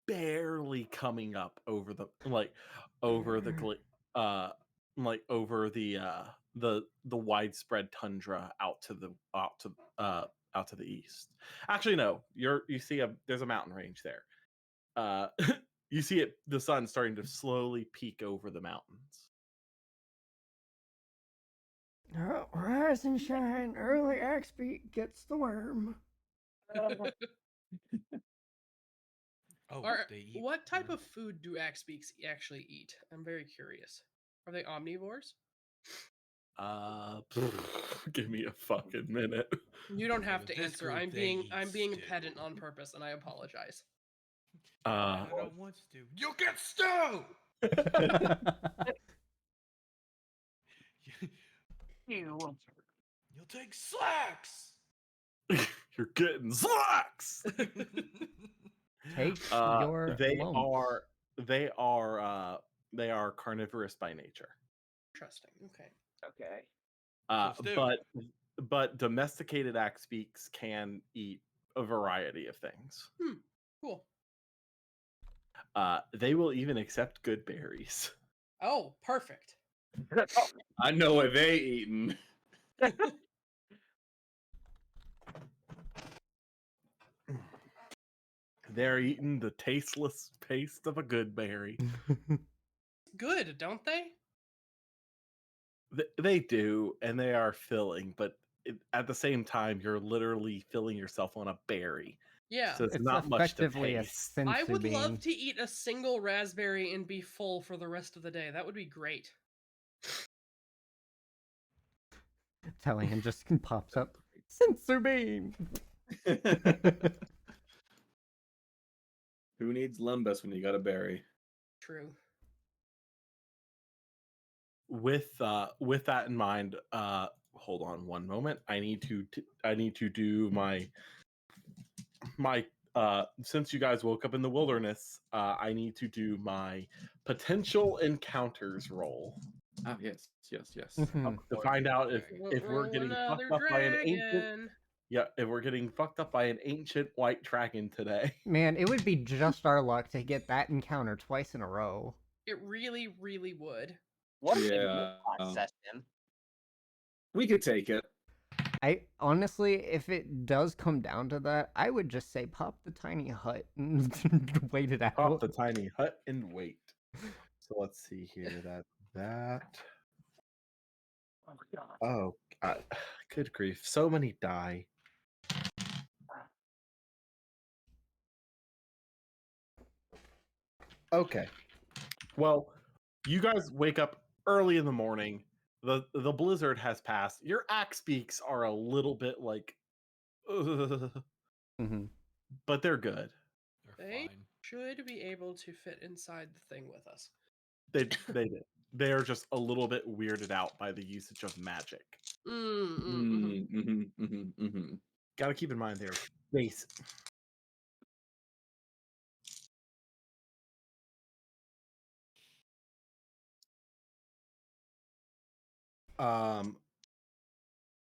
barely coming up over the widespread tundra out to the east. Actually, no, you see there's a mountain range there. You see the sun starting to slowly peek over the mountains. Rise and shine, early Axbeat gets the worm. Oh, Or, they eat what type of worms? food do Axbeaks actually eat? I'm very curious. Are they omnivores? Give me a fucking minute. You don't have This to answer. group, I'm they being eat pedant stew. on purpose, and I apologize. I don't want to. You get stew. You'll take slacks. You're getting slacks. Take your lumps. They are carnivorous by nature. Interesting. Okay. Okay. stew. But domesticated axbeaks can eat a variety of things. Cool. They will even accept good berries. Oh, perfect. I know what they eating. They're eating the tasteless paste of a good berry. Good, don't they? They do, and they are filling, but at the same time, you're literally filling yourself on a berry. Yeah. So it's It's not much to effectively a taste. sensu I would love bean. to eat a single raspberry and be full for the rest of the day. That would be great. Telling him just pops up. Sensu bean. Who needs Lumbus when you got a berry? True. With that in mind, hold on one moment. I need to do my since you guys woke up in the wilderness, I need to do my potential encounters roll Ah, yes, yes, yes. Mhm. to find out if we're Roll getting another fucked up by an ancient dragon. if we're getting fucked up by an ancient white dragon today. Man, it would be just our luck to get that encounter twice in a row. It really, really would. What an Yeah. input session. We could take it. I honestly, if it does come down to that, I would just say pop the tiny hut and wait it out. Pop the tiny hut and wait. So let's see here. That. Oh my god. Oh, good grief! So many die. Okay. Well, you guys wake up early in the morning. The blizzard has passed. Your axe beaks are a little bit like, Mhm. but they're good. They're They fine. should be able to fit inside the thing with us. They did. They are just a little bit weirded out by the usage of magic. Got to keep in mind they're base.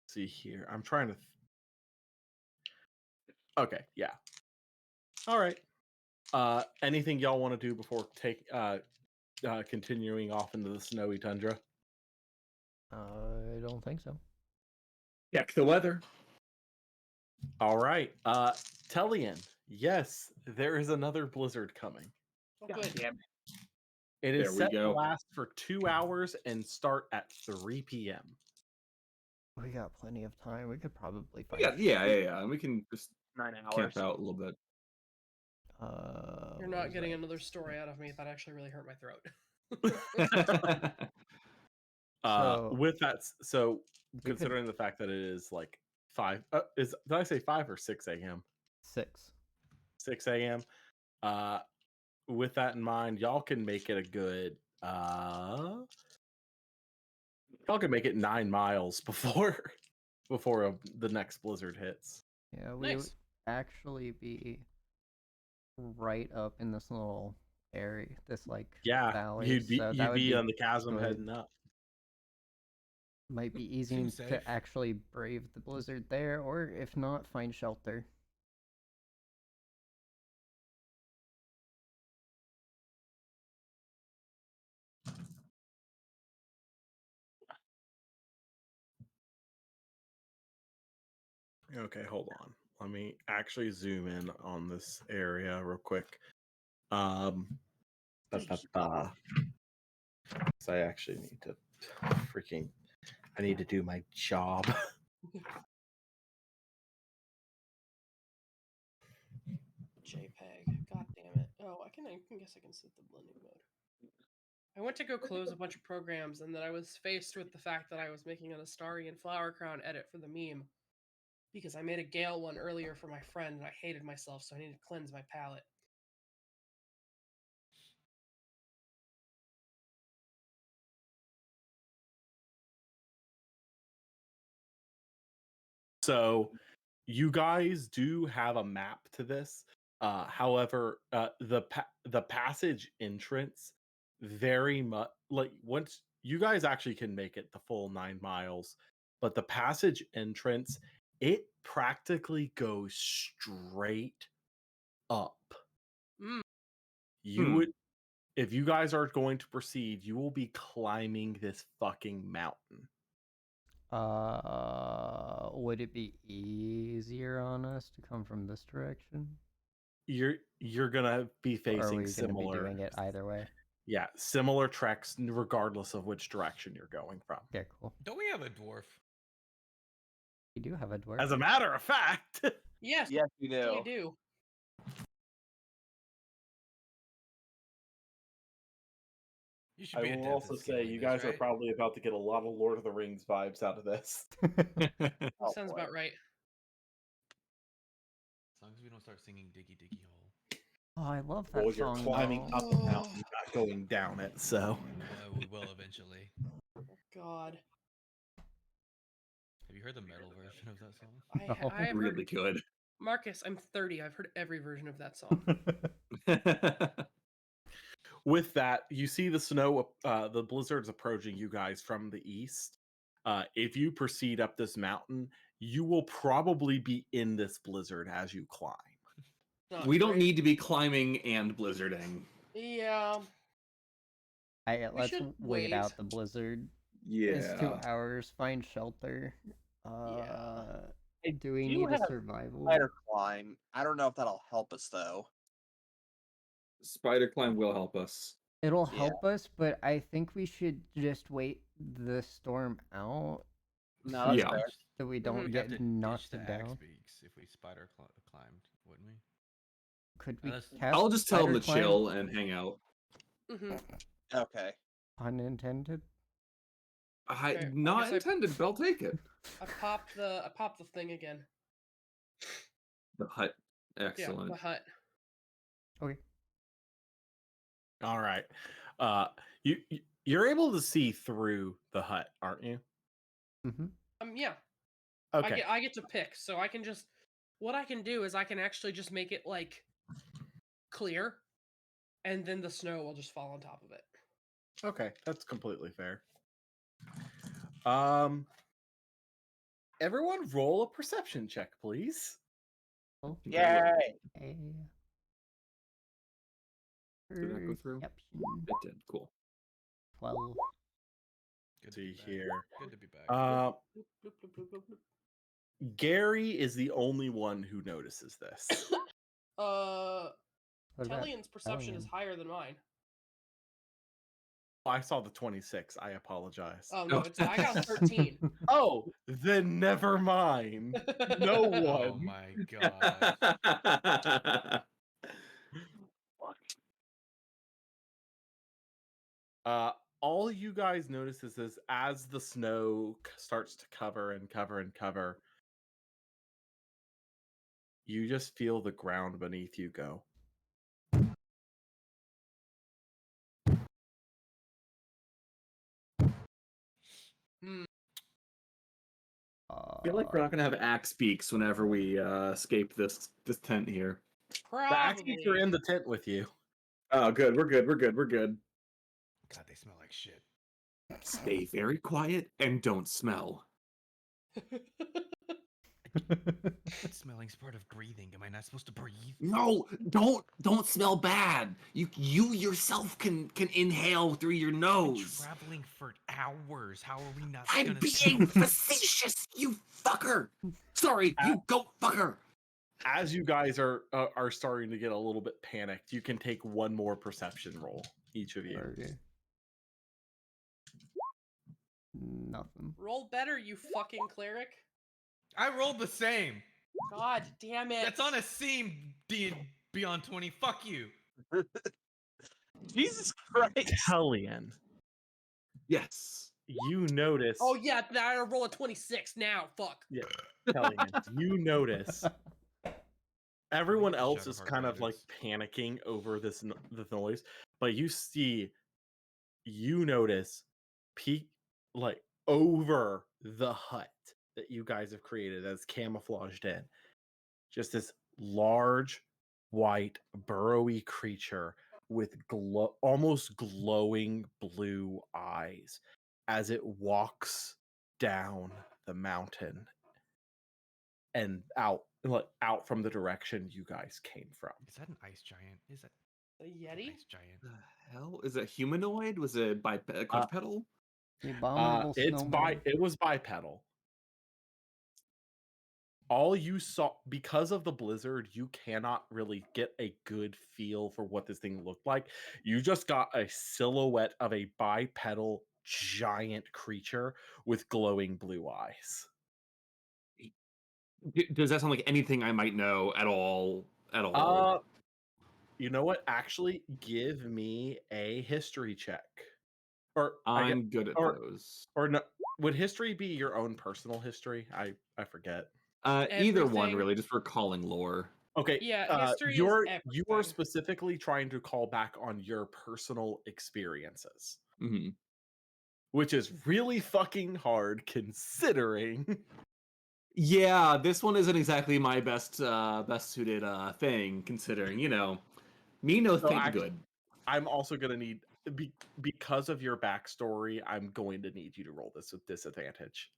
See here. I'm trying to. Okay, yeah. All right. Anything y'all want to do before continuing off into the snowy tundra? I don't think so. Check the weather. All right. Tellian, yes, there is another blizzard coming. Oh, God good. damn it. It is There we set to go. last for 2 hours and start at 3 p.m. We got plenty of time. We could probably find. Yeah. We can just 9 hours. camp out a little bit. You're what not was getting that? another story out of me. That actually really hurt my throat. So- With that, so We could- considering the fact that it is like 5, did I say 5 or 6 a.m.? 6. 6 a.m. With that in mind, y'all can make it a good. Y'all can make it 9 miles before the next blizzard hits. Yeah, we Nice. would actually be right up in this little area, this like Yeah, valley. you'd be so that you'd would be on the chasm good. heading up. Might be easy Seems to safe. actually brave the blizzard there, or if not, find shelter. Okay, hold on. Let me actually zoom in on this area real quick. So I actually need to I need to do my job. JPEG. God damn it. Oh, I guess I can set the blending mode. I went to go close a bunch of programs, and then I was faced with the fact that I was making an Astarian flower crown edit for the meme. Because I made a Gale one earlier for my friend, and I hated myself, so I needed to cleanse my palette. So you guys do have a map to this. However, the passage entrance very much like once you guys actually can make it the full 9 miles, but the passage entrance it practically goes straight up. Mm. You would if you guys are going to proceed, you will be climbing this fucking mountain. Would it be easier on us to come from this direction? You're gonna be Or are facing we going to be similar doing it either way? Yeah, similar treks regardless of which direction you're going from. Okay, cool. Don't we have a dwarf? We do have a dwarf. As a matter of fact, Yes, Yes, you do. we do. You should I be will adept at also say scaling you this, guys are right? probably about to get a lot of Lord of the Rings vibes out of this. That Oh, sounds boy. about right. As long as we don't start singing Diggy Diggy Hole. Oh, I love that Well, you're song. climbing though. up the mountain, not going down it. So We will eventually. God, Have you heard the metal version of that song? No. I have heard Really good. Marcus. I'm 30. I've heard every version of that song. with that, you see the snow, the blizzard's approaching you guys from the east. If you proceed up this mountain, you will probably be in this blizzard as you climb. Not We don't great. need to be climbing and blizzarding. Yeah. Let's should wait wait. out the blizzard. Yeah. It's 2 hours. Find shelter. Do we do need a have survival? Spider climb. I don't know if that'll help us though. Spider climb will help us. It'll Yeah. help us, but I think we should just wait the storm out No, that's Yeah. fair. so we Mhm. don't We'd have to get ditch knocked the down. axe beaks if we spider climbed, wouldn't we? Could we Unless- cast I'll just tell them to spider climb? chill and hang out. hmm Okay. Pun intended. Okay, I Not guess I- intended, but I'll take it. I popped the thing again. The hut. Yeah, Excellent. the hut. Okay. All right. You're able to see through the hut, aren't you? Mm-hmm. Yeah. Okay. I get to pick, so I can just what I can do is I can actually just make it like clear, and then the snow will just fall on top of it. Okay, that's completely fair. Everyone roll a perception check, please. Oh, Yay! okay. Did that go through? Perception. It did. Cool. 12. Good to See be back. here. Good to be back. Bloop, bloop, bloop, bloop, bloop. Gary is the only one who notices this. What about Tellion's perception is Tellion? higher than mine. I saw the 26. I apologize. Oh no, I got 13. Oh, then never mind. No Oh one. my god. All you guys notice is as the snow starts to cover and cover and cover, you just feel the ground beneath you go. Hmm. I feel like we're not gonna have axe beaks whenever we escape this tent here. The Axes are Probably. in the tent with you. Oh, good. We're good. We're good. We're good. God, they smell like shit. Stay very quiet and don't smell. Smelling's part of breathing. Am I not supposed to breathe? No, don't smell bad. You yourself can inhale through your I've been nose. traveling for hours. How are we not I'm gonna being facetious, you fucker. Sorry, you goat fucker. As you guys are starting to get a little bit panicked, you can take one more perception roll, each of you. Okay. Nothing. Roll better, you fucking cleric. I rolled the same. God damn it. That's on a seam, Beyond 20. Fuck you. Jesus Christ! Hellion, Yes. you notice. Oh yeah, I roll a 26 now. Fuck. Hellion, you notice. Everyone Like else Shadow is Heart kind of like Bandits. panicking over the noise, but you notice like over the hut that you guys have created as camouflaged in, just this large, white, burrowy creature with almost glowing blue eyes as it walks down the mountain and out from the direction you guys came from. Is that an ice giant? Is that A an Yeti? ice giant? The hell is it? Humanoid? Was it quadrupedal? The abominable snowman. It was bipedal. All you saw, because of the blizzard, you cannot really get a good feel for what this thing looked like. You just got a silhouette of a bipedal giant creature with glowing blue eyes. A Does that sound like anything I might know at all? At all? You know what? Actually, give me a history check. Or I'm good at or- those. or no, would history be your own personal history? I forget. Either one, Everything. really, just for calling lore. Okay. Yeah, history is you are everything. specifically trying to call back on your personal experiences, Hmm. which is really fucking hard considering. Yeah, this one isn't exactly my best suited thing, considering me no So think act- good. I'm also gonna need because of your backstory. I'm going to need you to roll this with disadvantage.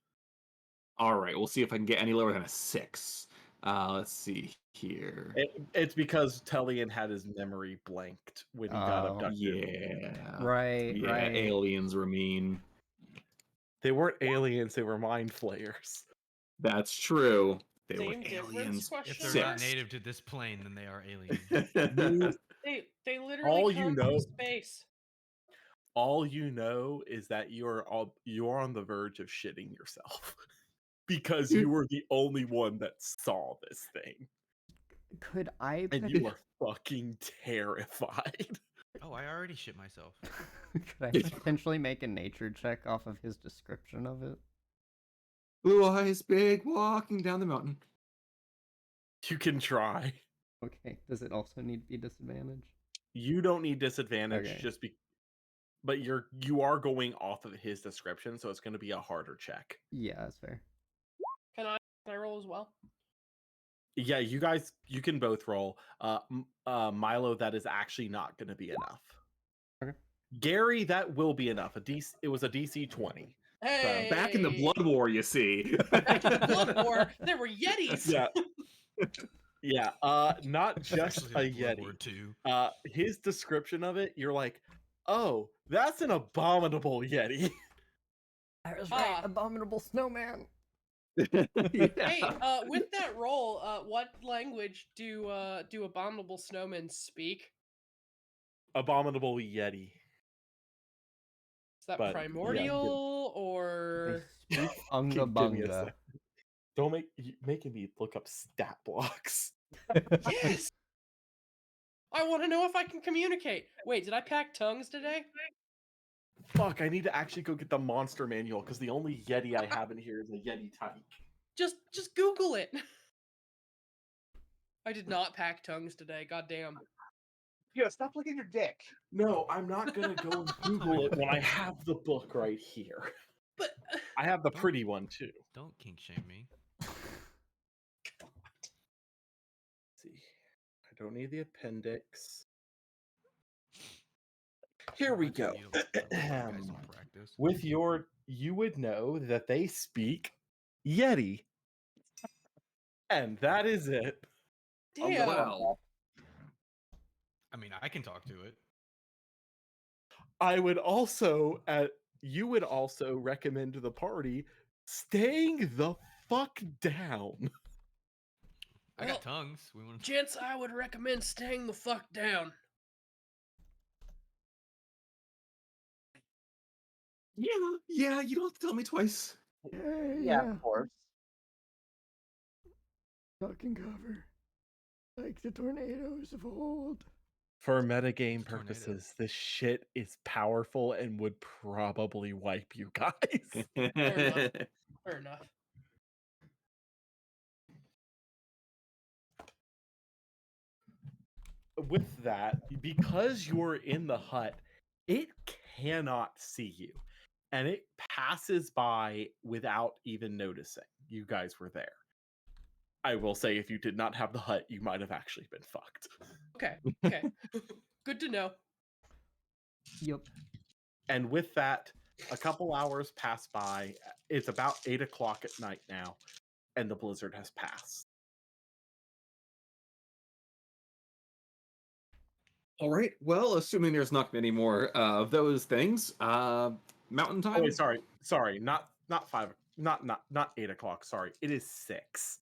All right, we'll see if I can get any lower than a 6. Let's see here. It's because Tellian had his memory blanked when he got Oh. abducted. Yeah. Right, Yeah, right. aliens were mean. They weren't aliens; they were mind flayers. That's true. They Same were difference? aliens. Question If they're not Six. native to this plane, then they are aliens. They literally All come you from know- space. All you know is that you're on the verge of shitting yourself because you were the only one that saw this thing, Could I and you are fucking terrified. Oh, I already shit myself. could I potentially make a nature check off of his description of it? Blue eyes, big, walking down the mountain. You can try. Okay. Does it also need to be disadvantage? You don't need disadvantage, Okay. but you are going off of his description, so it's going to be a harder check. Yeah, that's fair. Can I roll as well? Yeah, you guys, you can both roll. Milo, that is actually not going to be enough. Okay. Gary, that will be enough. It was a DC 20. Hey, Back in the Blood War, you see. Back in the Blood War, there were Yetis. Yeah. Yeah, not It's just actually a the Blood Yeti. War 2. His description of it, you're like, oh, that's an abominable Yeti. I was right, abominable snowman. Yeah. Hey, with that roll, what language do abominable snowmen speak? Abominable Yeti. Is that But, yeah, primordial or? They speak Give me a Unga sec. Don't making me look up stat blocks. Bunga. Yes. I want to know if I can communicate. Wait, did I pack tongues today? Fuck, I need to actually go get the monster manual because the only Yeti I have in here is a Yeti type. Just Google it. I did not pack tongues today. Goddamn. Yo, stop looking at your dick. No, I'm not gonna go and Google it when I have the book right here. But I have the pretty one too. Don't kink shame me. See, I don't need the appendix. Here we go. You don't- you guys don't practice. With you would know that they speak Yeti. And that is it. damn. Well, I mean, I can talk to it. I would also you would also recommend to the party staying the fuck down. I Well, got tongues. We want to. Gents, I would recommend staying the fuck down. yeah, you don't have to tell me twice. Yeah, of course. Fucking cover. Like the tornadoes of old. For metagame Tornado. purposes, this shit is powerful and would probably wipe you guys. Fair enough. With that, because you're in the hut, it cannot see you. And it passes by without even noticing you guys were there. I will say, if you did not have the hut, you might have actually been fucked. Okay. Okay. Good to know. Yep. And with that, a couple hours pass by. It's about 8 o'clock at night now, and the blizzard has passed. All right. Well, assuming there's not any more of those things, mountain time. Oh, wait, sorry, not 5, not 8 o'clock. Sorry, it is 6.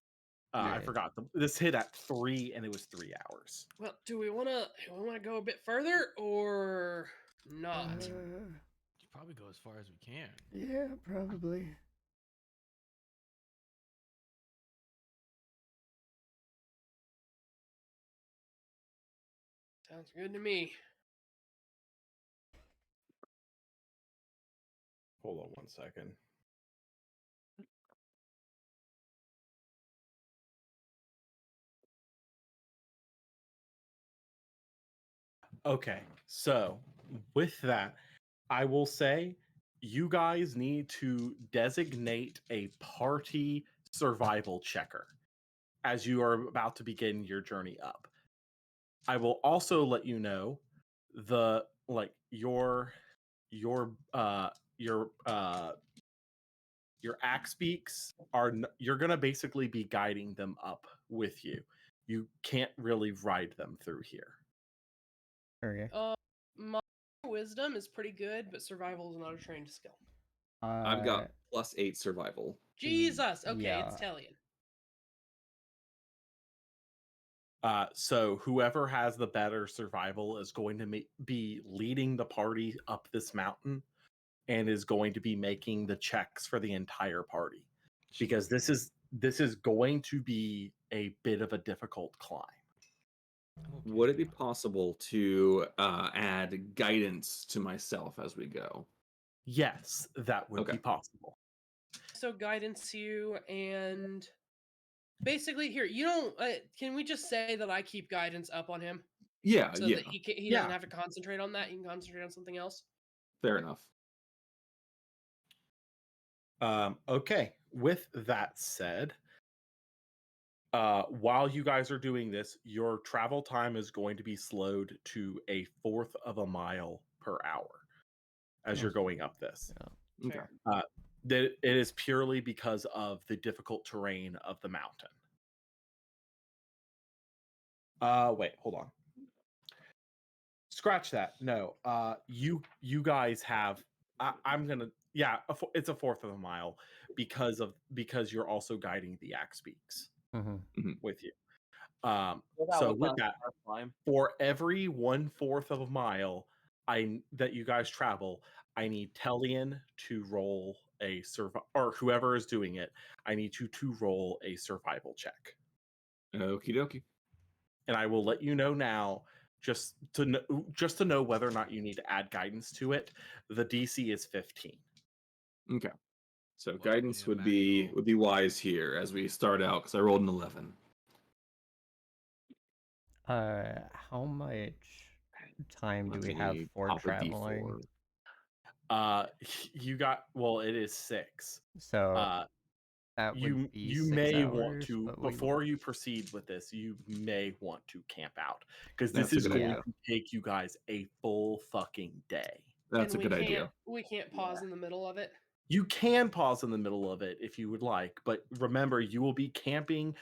I Right. forgot. This hit at 3, and it was 3 hours. Well, do we wanna go a bit further or not? You probably go as far as we can. Yeah, probably. Sounds good to me. Hold on one second. Okay, so with that, I will say you guys need to designate a party survival checker as you are about to begin your journey up. I will also let you know the like your axe beaks are you're gonna basically be guiding them up with you. You can't really ride them through here. Okay. My wisdom is pretty good, but survival is not a trained skill. I've got +8 survival. Jesus. Okay, yeah. it's Tellian. So whoever has the better survival is going to be leading the party up this mountain and is going to be making the checks for the entire party, because this is going to be a bit of a difficult climb. Would it be possible to add guidance to myself as we go? Yes, that would Okay. be possible. So guidance you and basically here you don't. Can we just say that I keep guidance up on him Yeah, so yeah. that he Yeah. doesn't have to concentrate on that? He can concentrate on something else. Fair enough. Okay. With that said, while you guys are doing this, your travel time is going to be slowed to 1/4 of a mile per hour as you're going up this. Okay. Fair. It is purely because of the difficult terrain of the mountain. Wait, hold on. Scratch that. No. You guys have. I'm gonna. Yeah, it's 1/4 of a mile because you're also guiding the axe beaks with you. So with that, for every 1/4 of a mile that you guys travel, I need Tellian to roll a or whoever is doing it. I need you to roll a survival check, Okie dokie. and I will let you know now, just to know whether or not you need to add guidance to it. The DC is 15. Okay. So What guidance would would be a be magical- wise here as we start out because I rolled an 11. How much time do Let we have me for pop a traveling? D4. You got it is 6. So that would You be you 6 may want hours, to, but we- before you proceed with this, you may want to camp out, because this That's a is good going idea. to take you guys a full fucking day. That's And a good idea. We can't pause in the middle of it. You can pause in the middle of it if you would like, but remember, you will be camping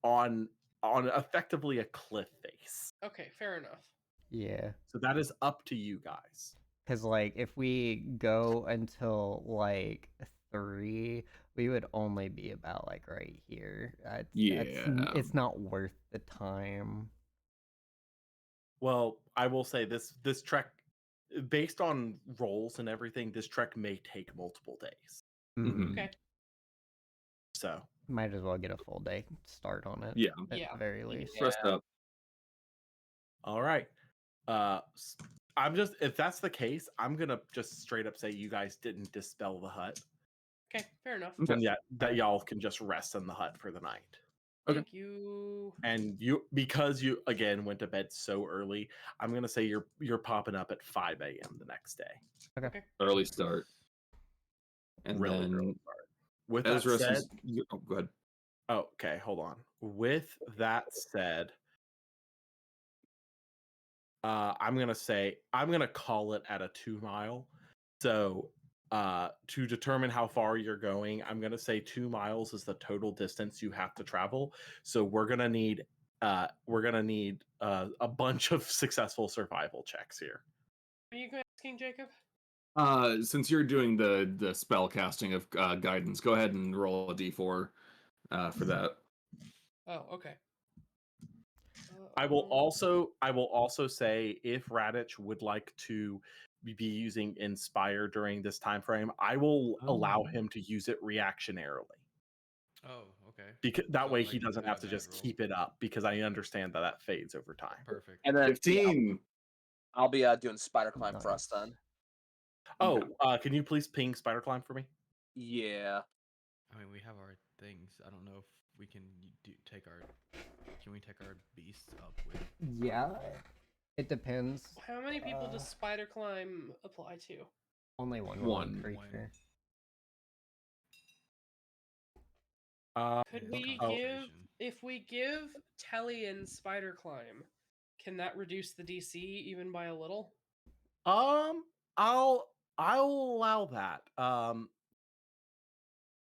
on effectively a cliff face. Okay, fair enough. Yeah. So that is up to you guys. Because, like, if we go until, like, 3, we would only be about, like, right here. It's not worth the time. Well, I will say this trek, based on rolls and everything, this trek may take multiple days. Mhm. Okay. So Might as well get a full day start on it. Yeah. At Yeah. the very least. Rest up. all right. I'm just, if that's the case, I'm gonna just straight up say you guys didn't dispel the hut, Okay, fair enough. Okay. and that y'all can just rest in the hut for the night. Okay. Thank you. And because you again went to bed so early, I'm gonna say you're popping up at 5 a.m. the next day. Early start. And Really then early start. With that Ezra, said, oh, go ahead. oh, okay, hold on. With that said, I'm gonna call it at a 2 mile. So to determine how far you're going, I'm gonna say 2 miles is the total distance you have to travel. So we're gonna need a bunch of successful survival checks here. Are you asking, Jacob? Since you're doing the spell casting of guidance, go ahead and roll a d4 for that. Oh, okay. I will also say, if Radich would like to be using Inspire during this time frame, I will allow him to use it reactionarily. Oh, Okay. Because that So, way like, he doesn't not a have to bad just roll. keep it up, because I understand that fades over time. Perfect. And then 15. I'll be doing spider climb for us Nice. then. Oh, can you please ping spider climb for me? Yeah. I mean, we have our things. I don't know if we can take our. Can we take our beasts up with? Yeah, it depends. How many people does spider climb apply to? Only one One. creature. Could Is we oh. give concentration. if we give Tellian spider climb, can that reduce the DC even by a little? I'll allow that.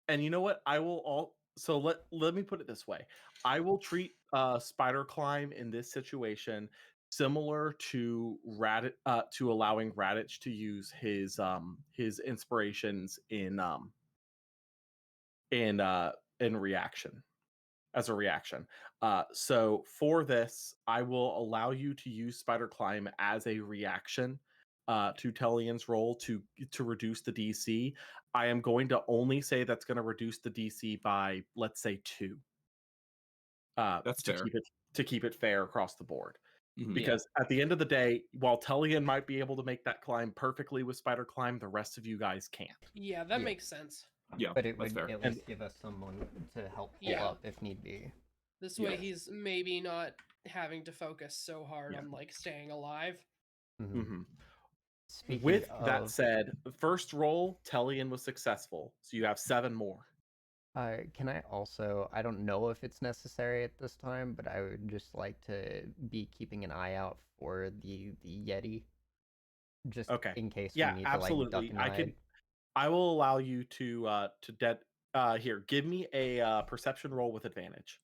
And you know what? I will all. So let me put it this way. I will treat spider climb in this situation similar to to allowing Raditch to use his inspirations in reaction, as a reaction. So for this, I will allow you to use spider climb as a reaction to Tellian's roll to reduce the DC. I am going to only say that's going to reduce the DC by, let's say, 2. That's to fair. keep it fair across the board. Mhm. Because at the end of the day, while Tellian might be able to make that climb perfectly with spider climb, the rest of you guys can't. Yeah, that Yeah. makes sense. Yeah, But it that's would fair. at least give us someone to help pull Yeah. up if need be. This way Yeah. he's maybe not having to focus so hard Yeah. on like staying alive. Mm-hmm. Speaking With that of, said, first roll, Tellian was successful, so you have 7 more. can I also? I don't know if it's necessary at this time, but I would just like to be keeping an eye out for the Yeti, just Okay. in case Yeah, we need to like absolutely. duck and hide. I will allow you to here. Give me a perception roll with advantage.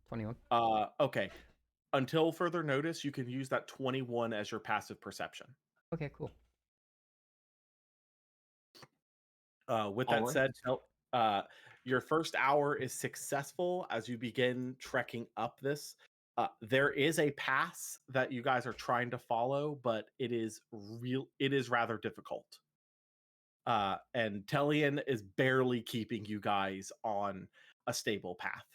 21. Okay. Until further notice, you can use that 21 as your passive perception. Okay, cool. With that Alright. said, your first hour is successful as you begin trekking up this. There is a pass that you guys are trying to follow, but it is rather difficult. And Tellian is barely keeping you guys on a stable path.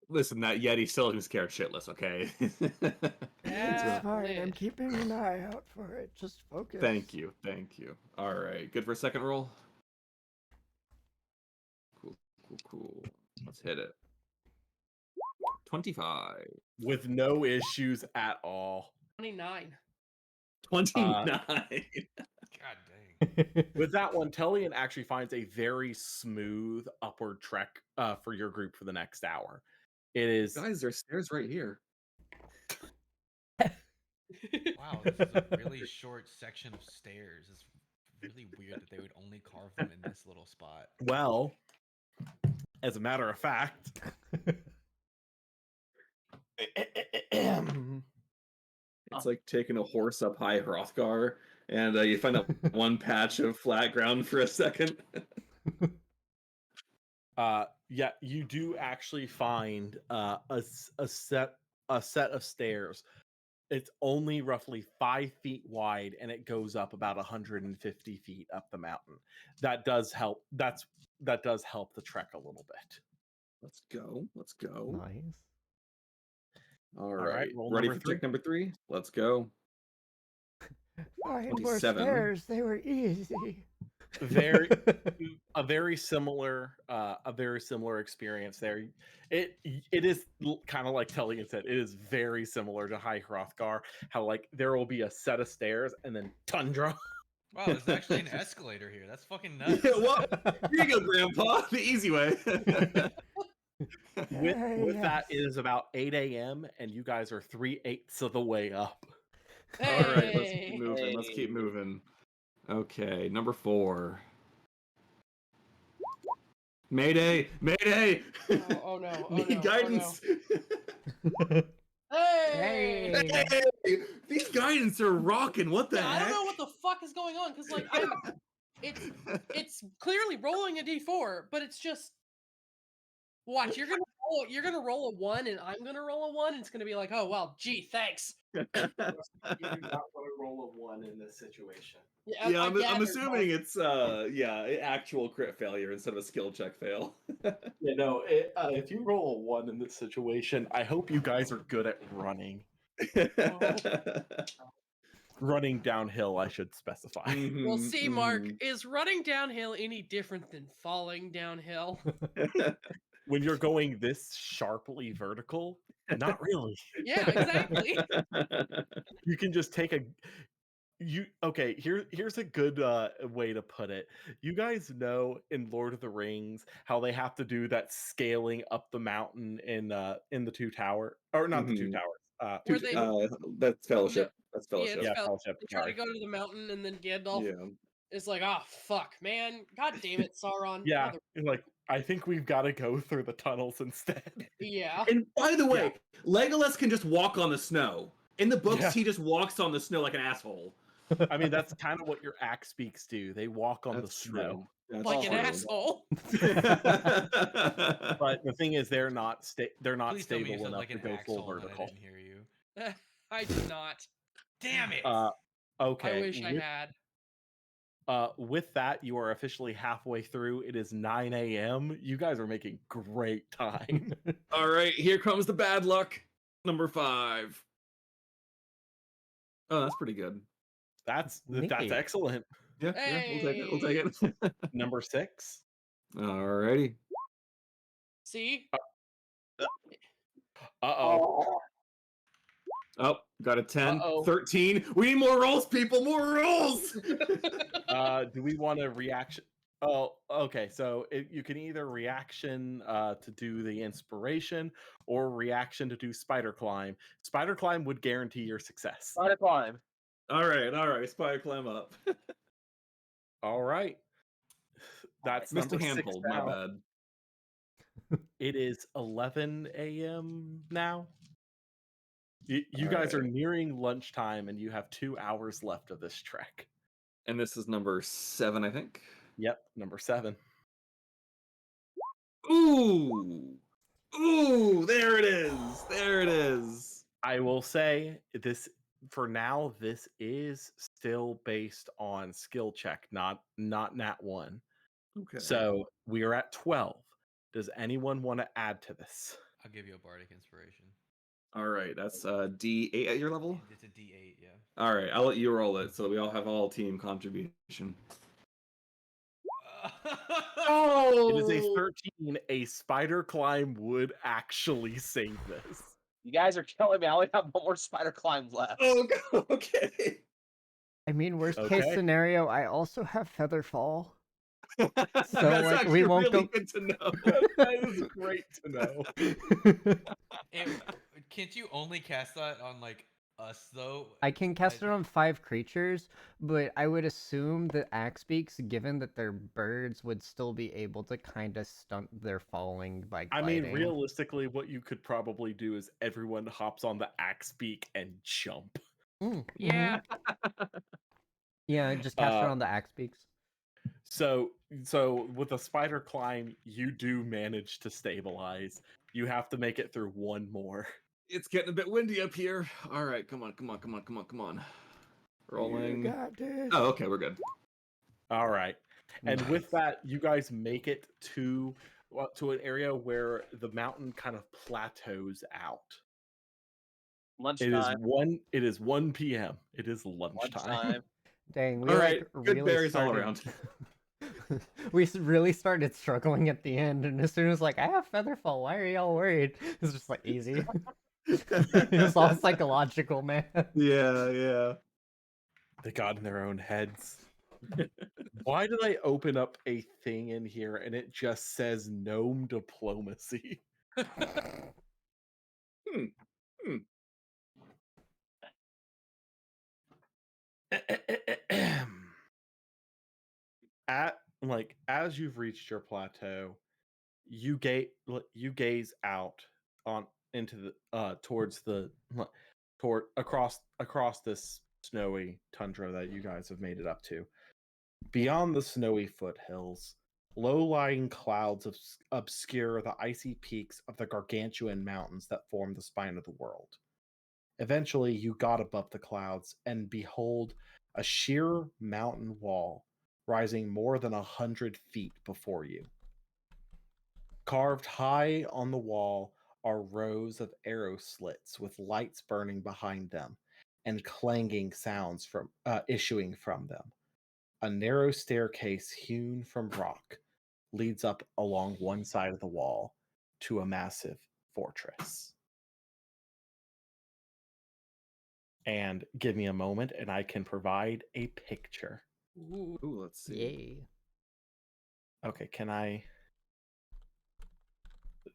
Listen, that Yeti still isn't scared shitless, okay? Yeah. It's fine. I'm lit. keeping an eye out for it. Just focus. Thank you. All right, good for a second roll? Cool. Let's hit it. 25. With no issues at all. 29. 29. God dang. With that one, Tellian actually finds a very smooth upward trek for your group for the next hour. It is Guys, there's stairs right here. Wow, this is a really short section of stairs. It's really weird that they would only carve them in this little spot. well, as a matter of fact. It's like taking a horse up high Hrothgar, and you find that one patch of flat ground for a second. Yeah, you do actually find a set of stairs. It's only roughly 5 feet wide, and it goes up about 150 feet up the mountain. That does help. That does help the trek a little bit. Let's go. Nice. All right, right. roll Ready number for check number 3? Let's go. Find more 27. stairs. They were easy. A very similar experience there. It is kind of like Tellian said. It is very similar to High Hrothgar. How like there will be a set of stairs and then tundra. Wow, there's actually an escalator here. That's fucking nuts. Yeah, well, here you go, Grandpa. The easy way. With that, it is about 8 a.m. and you guys are 3/8 of the way up. All right, let's Hey! keep moving. Let's keep moving. Okay, number 4. Mayday! Mayday! Oh no! Oh Need no! guidance! Hey! Hey! Hey, these guidance are rocking. What the Yeah, I heck? don't know what the fuck is going on because like it's clearly rolling a d4, but it's just watch. You're gonna roll a 1 and I'm gonna roll a 1, and it's gonna be like, oh well, gee, thanks. You do not want to roll a 1 in this situation. Yeah, Yeah, I I'm gathered, assuming it's actual crit failure instead of a skill check fail. Yeah, no. If you roll a 1 in this situation, I hope you guys are good at running. Running downhill, I should specify. Well, Mhm, see, Mark, mhm. is running downhill any different than falling downhill? When you're going this sharply vertical, not really. Yeah, exactly. You can just take here's a good way to put it. You guys know in Lord of the Rings how they have to do that scaling up the mountain in the two tower, or not the two Mhm. towers. Where they- That's fellowship. That's Yeah, fellowship. Yeah, Fellowship. fellowship. They try Sorry. to go to the mountain, and then Gandalf Yeah. is like, "Ah, fuck, man! God damn it, Sauron!" Yeah, Mother- and, like I think we've got to go through the tunnels instead. yeah. And by the way, Legolas can just walk on the snow. In the books, Yeah. he just walks on the sno like an asshole. I mean, that's kind of what your axe speaks do. They walk on the snow. That's Like an true. asshole. But the thing is, they're not they're not Please tell me you stable said enough like to an go full axle and I vertical. didn't hear you. I did not. Damn it! Okay. I wish I had. With that, you are officially halfway through. It is 9 a.m. You guys are making great time. All right, here comes the bad luck. Number 5. Oh, that's pretty good. That's Neat. excellent. Yeah, we'll take it. We'll take it. Number 6. Alrighty. See? Uh-oh. Oh, got a 10. Uh-oh. 13. We need more rolls, people. More rolls. Do we want a reaction? Oh, okay. So you can either reaction to do the inspiration or reaction to do spider climb. Spider climb would guarantee your success. Try to climb. All right. Spider climb up. All right. That's Missed a number 6 handhold. My now. bad. It is 11 a.m. now. You guys are Alright. nearing lunchtime, and you have 2 hours left of this trek. And this is number 7, I think. Yep, number 7. Ooh. There it is. There it is. I will say this for now. This is still based on skill check, not nat 1. Okay. So we are at 12. Does anyone want to add to this? I'll give you a bardic inspiration. All right, that's D8 at your level. It's a D8, yeah. All right, I'll let you roll it so we all have all team contribution. It is a 13. A spider climb would actually save this. You guys are killing me. I only have one more spider climb left. Oh, okay. I mean, worst Okay. case scenario, I also have Featherfall. That's like, we actually won't really go- good to know. That is great to know. Can't you only cast that on like us though? I can cast it on 5 creatures, but I would assume that axe beaks, given that they're birds, would still be able to kind of stunt their falling by I gliding. mean, realistically, what you could probably do is everyone hops on the axe beak and jump. Yeah. Yeah, just cast it Uh, on the axe beaks. So with a spider climb, you do manage to stabilize. You have to make it through one more. It's getting a bit windy up here. All right, come on. Rolling. got this. Oh, okay, we're good. All right. And with that, you guys make it to an area where the mountain kind of plateaus out. Lunchtime. It is 1 p.m. It is lunchtime. Lunchtime. Dang, we All like right, good really berries all started... around. we really started struggling at the end, and as soon as like I have Featherfall, why are y'all worried? It's just like easy. It was all psychological, man. Yeah. They got in their own heads. Why did I open up a thing in here and it just says gnome diplomacy? As you've reached your plateau, you gaze out on into the toward across this snowy tundra that you guys have made it up to. Beyond the snowy foothills, Low-lying clouds obscure the icy peaks of the gargantuan mountains that form the spine of the world. Eventually, you got above the clouds and behold a sheer mountain wall rising more than 100 feet before you. Carved high on the wall are rows of arrow slits with lights burning behind them and clanging sounds issuing from them. A narrow staircase hewn from rock leads up along one side of the wall to a massive fortress. And give me a moment and I can provide a picture. Ooh. Ooh, let's see. Yay. Okay, can I...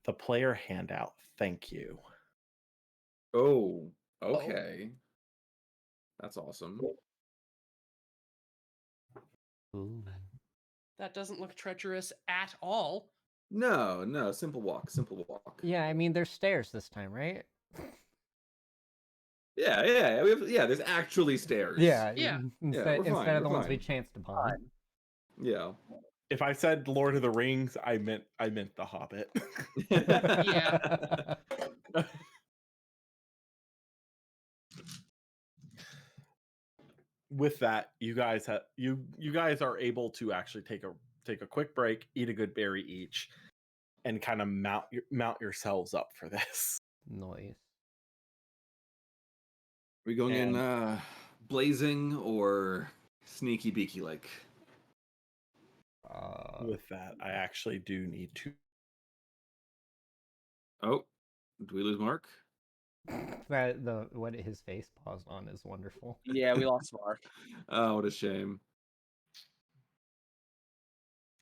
The player handout, thank you. Oh, okay. That's awesome. Ooh. That doesn't look treacherous at all. No, simple walk, simple walk. Yeah, I mean, there's stairs this time, right? Yeah, there's actually stairs. Yeah, Yeah. Instead, we're fine, instead of the we're ones we fine. chanced upon. Yeah. If I said Lord of the Rings, I meant The Hobbit. Yeah. With that, you guys are able to actually take a quick break, eat a good berry each, and kind of mount yourselves up for this. Noise. We going in blazing or sneaky beaky like? With that, I actually do need to. Oh, do we lose Mark? What his face paused on is wonderful. Yeah, we lost Mark. Oh, what a shame.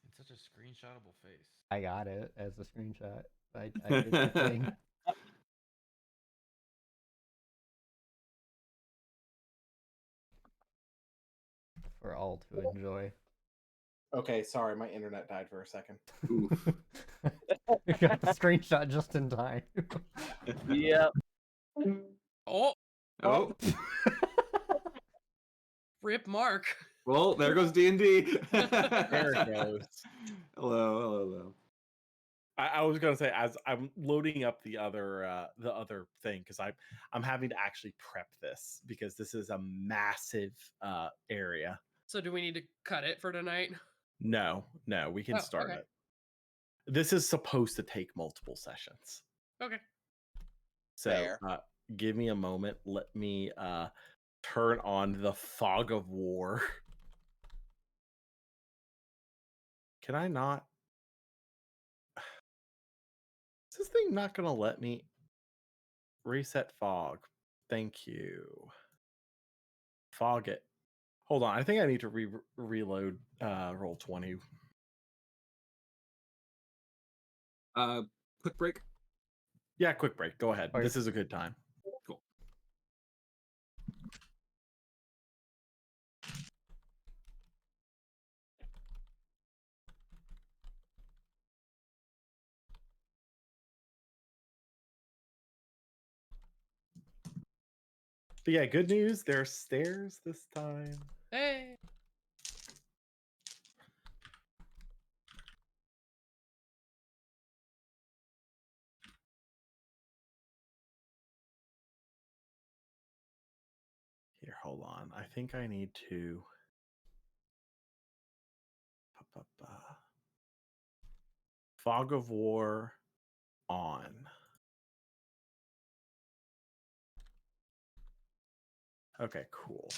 It's such a screenshotable face. I got it as a screenshot. I did the thing. For all to enjoy. Okay, sorry, my internet died for a second. Oof. You got the screenshot just in time. Yep. Oh, Oh, rip Mark. well, there goes D&D. There it goes. Hello. I was gonna say, as I'm loading up the other thing, because I'm having to actually prep this because this is a massive area. So do we need to cut it for tonight? No, we can Oh, start okay. it. This is supposed to take multiple sessions. Okay. So Fair. give me a moment. Let me turn on the fog of war. Can I not? Is this thing not going to let me reset fog? Thank you. Fog it. Hold on. I think I need to reload Roll20. Quick break. Yeah, quick break. Go ahead. Alright. This is a good time. Cool. But yeah, good news. There are stairs this time. Hey. Here, hold on. I think I need to. Fog of War on. Okay, cool.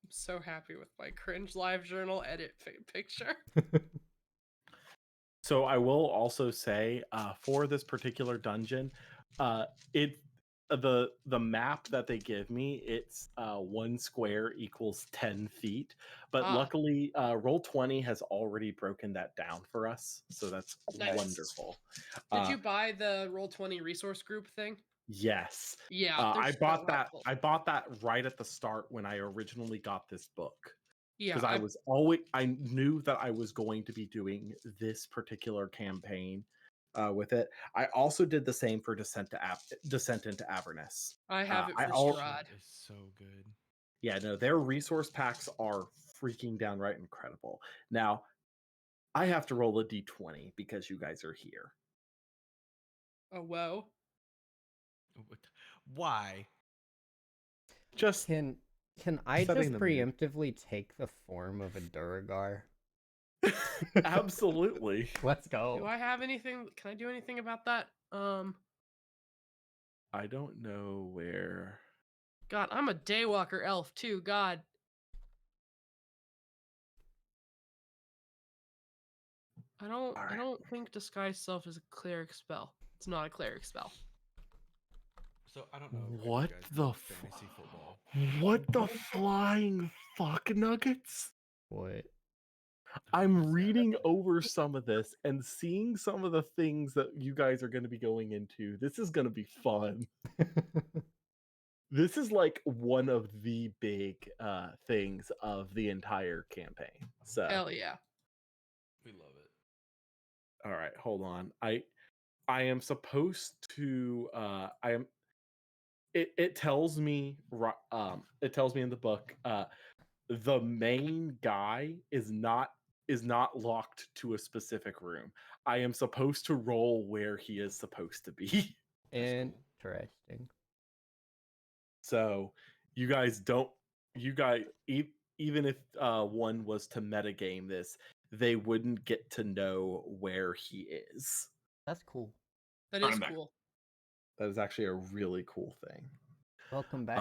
I'm so happy with my cringe live journal edit picture. So I will also say, for this particular dungeon, the map that they give me, it's 1 square equals 10 feet. But luckily, Roll20 has already broken that down for us, so that's Nice. wonderful. Did you buy the Roll20 resource group thing? Yes. Yeah, I they're bought so that. helpful. I bought that right at the start when I originally got this book. Yeah, Because I knew that I was going to be doing this particular campaign with it. I also did the same for Descent into Avernus. I have it I for al- Strahd. It's so good. Yeah, no, their resource packs are freaking downright incredible. Now, I have to roll a d20 because you guys are here. Oh, whoa. What- Why? Just Can I Setting just the mood. preemptively take the form of a Duragar? absolutely. Let's Do go. I have anything? Can I do anything about that? I don't know where. God, I'm a Daywalker elf too. God. I Alright. don't think Disguise Self is a cleric spell. It's not a cleric spell. So I don't know. if you What guys the know f- fantasy football? What the flying fuck nuggets? What? I'm reading over some of this and seeing some of the things that you guys are going to be going into. This is going to be fun. This is like one of the big things of the entire campaign. So, Hell yeah. We love it. all right, hold on. I am supposed to I am it tells me it tells me in the book the main guy is not locked to a specific room. I am supposed to roll where he is supposed to be. That's cool. Interesting. So you guys even if one was to metagame this, they wouldn't get to know where he is. That's cool. That Run is him back. cool. That is actually a really cool thing. Welcome back.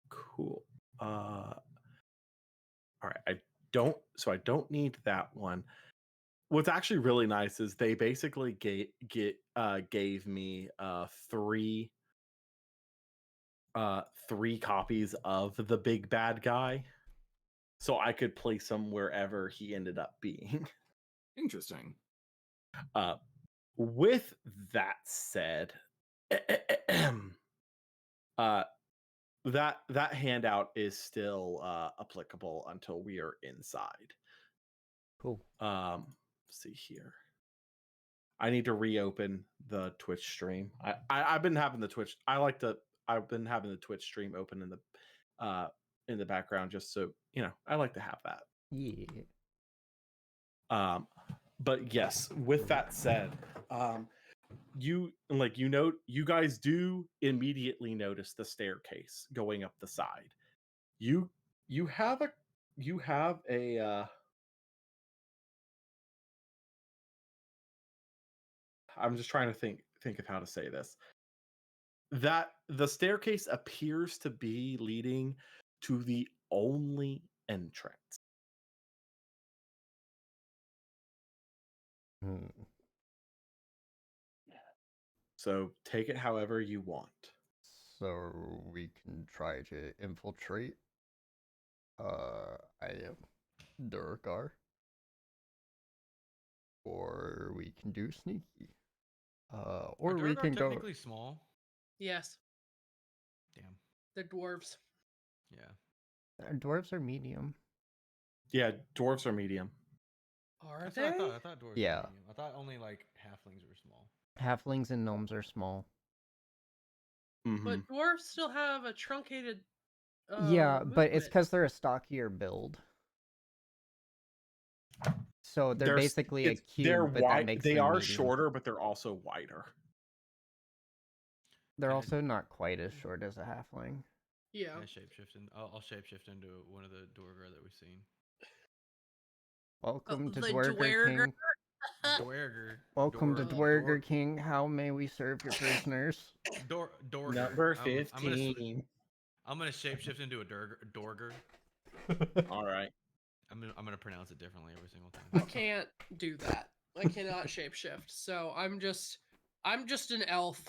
Cool. All right, I don't need that one. What's actually really nice is they basically gave me three copies of the big bad guy, so I could place him wherever he ended up being. Interesting. With that said, that handout is still applicable until we are inside. Cool. Let's see here. I need to reopen the Twitch stream. I've been having the Twitch. I've been having the Twitch stream open in the background just so I like to have that. Yeah. But yes, with that said, you guys do immediately notice the staircase going up the side. You have a I'm just trying to think of how to say this. That the staircase appears to be leading to the only entrance. Hmm. So take it however you want. So we can try to infiltrate. I am Durgar. Or we can do sneaky. Or Are we Durgar can go. technically small. Yes. Damn. They're dwarves. Yeah. Dwarves are medium. Yeah, dwarves are medium. Are That's they? what I thought. I thought dwarves. Yeah. Were medium. I thought only like halflings were small. Halflings and gnomes are small. Mhm. But dwarves still have a truncated. Yeah, but it's movement. because they're a stockier build. So they're basically a cube, They're but that wide. makes They them are medium. shorter, but they're also wider. They're Can I- also not quite as short as a halfling. Yeah. Can I shapeshift I'll shapeshift into one of the Durgar that we've seen. Welcome to the Dwerger Dwerger. King. Dwerger. Welcome to Dwer- Dwerger King. How may we serve your prisoners? Dorger. Number I'm gonna 15. I'm gonna shapeshift into a Dorger. All right. I'm gonna pronounce it differently every single I time. can't do that. I cannot shapeshift. So I'm just an elf.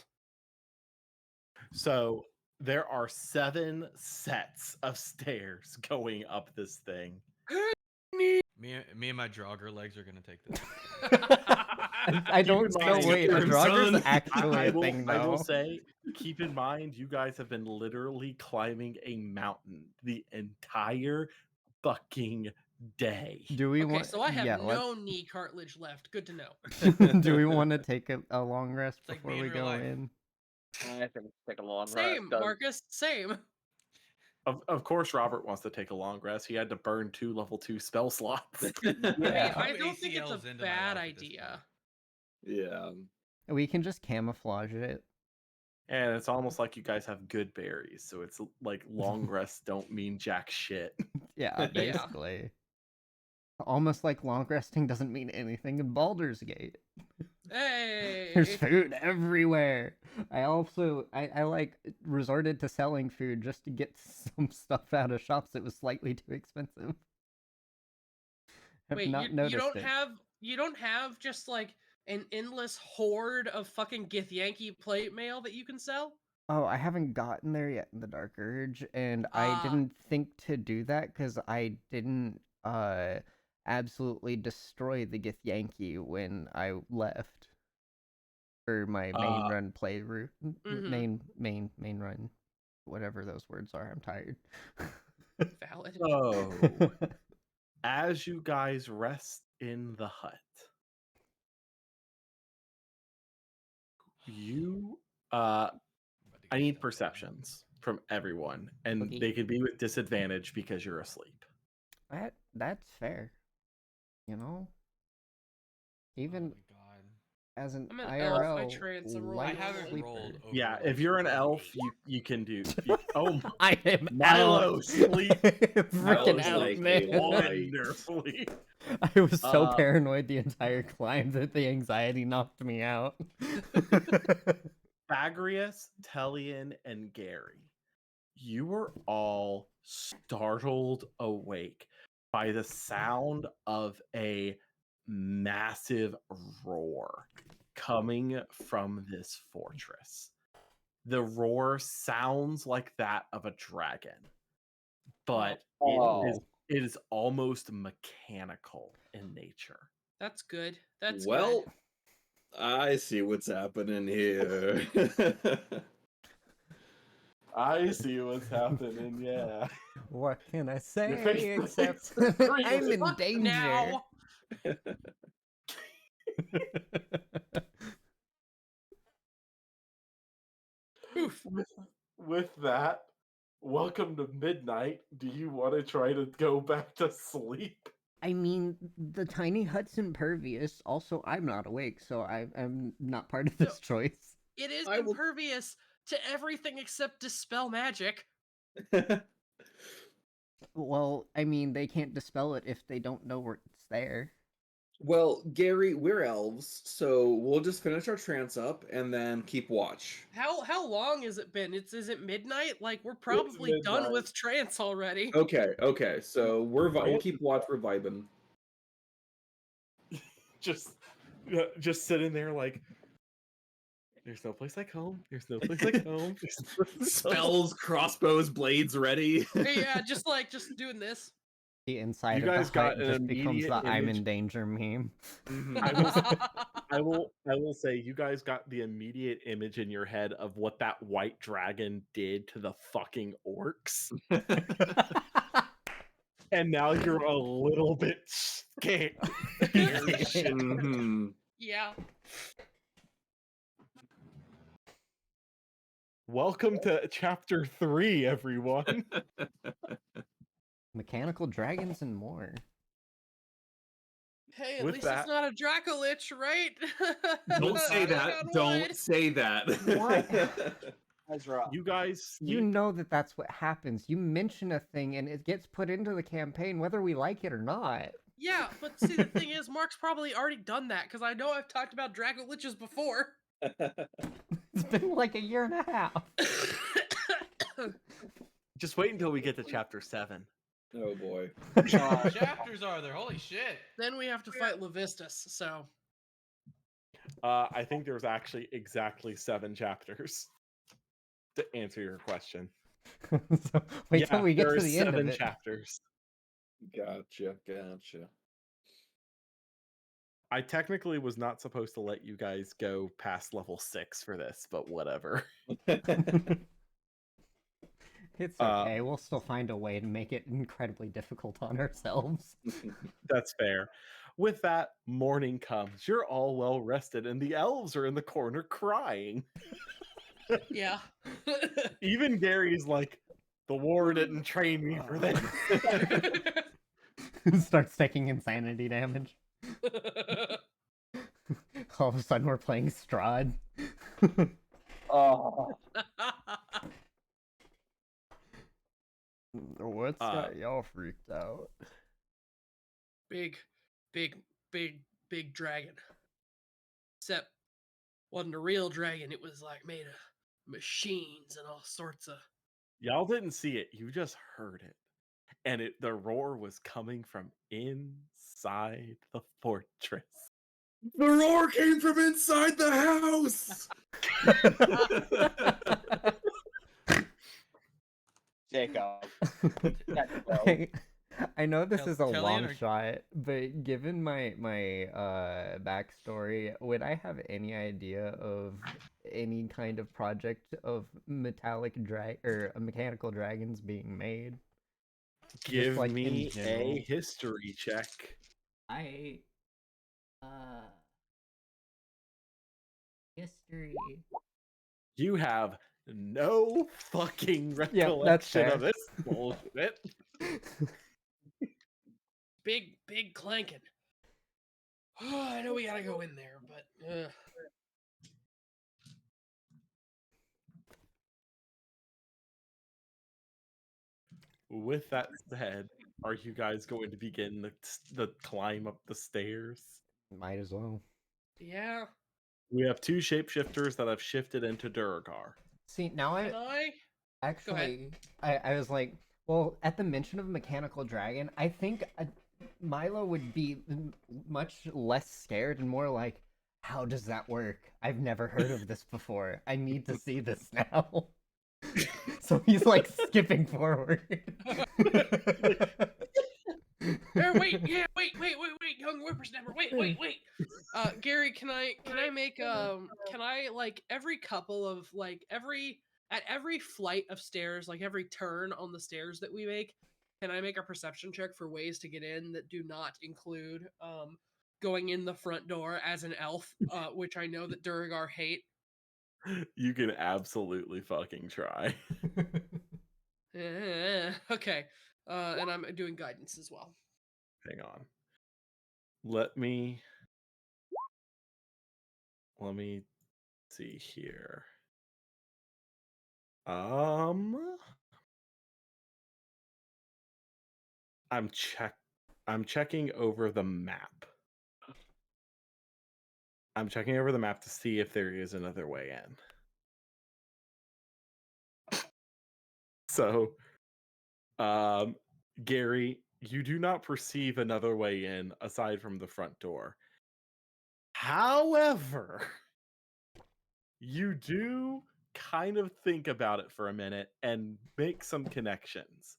So there are 7 sets of stairs going up this thing. Me and my Draugr legs are gonna take this. I don't Keep in know. mind- Wait, a Son. Draugr is actually I a thing will now. say, keep in mind, you guys have been literally climbing a mountain the entire fucking day. Do we Okay, want? so I have yeah, no knee cartilage left. Good to know. Do we want to take a long rest It's like before me in we real go life. in? I think it's take a long rest. Same, 'cause- Marcus. Same. Of course, Robert wants to take a long rest. He had to burn 2 level 2 spell slots. I mean, Yeah. I Two don't think it's ACLs a into my bad life at this idea. Yeah. We can just camouflage it. And it's almost like you guys have good berries, so it's like long rests don't mean jack shit. Yeah, Yeah. basically. Almost like long resting doesn't mean anything in Baldur's Gate. Hey. There's food everywhere. I like resorted to selling food just to get some stuff out of shops that was slightly too expensive. Have Wait, not you noticed don't it. have just like an endless horde of fucking Githyanki plate mail that you can sell? Oh, I haven't gotten there yet in the Dark Urge, and I Ah. didn't think to do that because I didn't absolutely destroy the Githyanki when I left for my main run play route. Mhm. Main run, whatever those words are. I'm tired. Valid. So, as you guys rest in the hut, you I need perceptions from everyone, and Okay. they could be with disadvantage because you're asleep. That's fair. You know, even Oh my god. as an I'm an IRL elf, I trance, I'm rolling I light haven't sleeper. rolled over Yeah, like if you're an elf, 28. you can do. Oh, I am Milo, out. sleep. Freaking Milo's out, like man. a light. Wonderfully. I was so Uh, paranoid the entire climb that the anxiety knocked me out. Bagrius, Tellian, and Gary, you were all startled awake by the sound of a massive roar coming from this fortress. The roar sounds like that of a dragon, but Oh. it is almost mechanical in nature. That's good. That's Well, good. I see what's happening here. I see what's happening, yeah. What can I face say except is green. I'm in Fuck danger? Now. Oof. With that, welcome to midnight. Do you want to try to go back to sleep? I mean, the tiny hut's impervious. Also, I'm not awake, so I'm not part of this choice. It is I will- impervious to everything except dispel magic. Well, I mean, they can't dispel it if they don't know where it's there. Well, Gary, we're elves, so we'll just finish our trance up and then keep watch. How long has it been? Is it midnight? Like we're probably done midnight. with trance already. Okay. So we'll keep watch. We're vibing. Just sitting there like, there's no place like home. There's no place like home. There's no place like home." Spells, crossbows, blades ready. Yeah, just doing this. The inside You of guys the hut got an just becomes the immediate I'm image. in danger meme. I will say you guys got the immediate image in your head of what that white dragon did to the fucking orcs. And now you're a little bit scared. Mhm. Yeah. Welcome to chapter 3, everyone. Mechanical dragons and more. Hey, at With least that- it's not a Dracolich, right? Don't say Knock that. on Don't wood. say that. What? That's rough. You guys You sneak- know that's what happens. You mention a thing and it gets put into the campaign whether we like it or not. Yeah, but see, the thing is, Mark's probably already done that because I know I've talked about Dracoliches before. It's been like a year and a half. just wait until we get to chapter 7. Oh boy. Chapters are there? Holy shit! Then we have to fight Levistus, so I think there's actually exactly 7 chapters to answer your question. So wait till we get there to are the end of 7 it. chapters. Gotcha. I technically was not supposed to let you guys go past level 6 for this, but whatever. It's Uh, okay. We'll still find a way to make it incredibly difficult on ourselves. That's fair. With that, morning comes. You're all well rested, and the elves are in the corner crying. Yeah. Even Gary's like, the war didn't train me for this. Starts taking insanity damage. All of a sudden, we're playing Strahd. Oh, What's got y'all freaked out? big, big, big, big dragon. Except wasn't a real dragon. It was like made of machines and all sorts of. Y'all didn't see it. You just heard it. And the roar was coming from inside the fortress. The roar came from inside the house. Jacob. I know this is a Tell long Ian or- shot, but given my backstory, would I have any idea of any kind of project of mechanical dragons being made? Give like, in me a general. history check. History. You have no fucking Yep, that's recollection of fair. this bullshit. Big clanking. I know we gotta go in there, but With that said, are you guys going to begin the climb up the stairs? Might as well. yeah. We have two shapeshifters that have shifted into Duragar. See, now Can I? actually, I was like, well, at the mention of mechanical dragon, I think Milo would be much less scared and more like, how does that work? I've never heard of this before. I need to see this now. So he's like skipping forward. Wait, young whippersnapper, wait. Gary, can I make can I like every couple of at every flight of stairs, like every turn on the stairs that we make, can I make a perception check for ways to get in that do not include going in the front door as an elf, which I know that Duragar hate. You can absolutely fucking try. Okay. And I'm doing guidance as well. Hang on. Let me see here. I'm checking over the map. I'm checking over the map to see if there is another way in. So, Gary, you do not perceive another way in aside from the front door. However, you do kind of think about it for a minute and make some connections.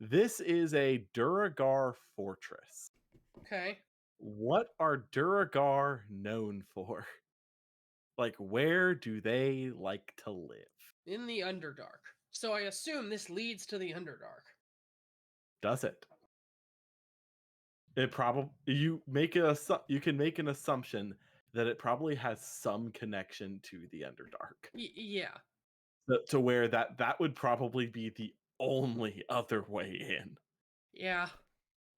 This is a Duragar fortress. Okay. What are Duragar known for? Like, where do they like to live? In the Underdark. So I assume this leads to the Underdark. Does it? It probably you can make an assumption that it probably has some connection to the Underdark. Yeah. To where that would probably be the only other way in. Yeah.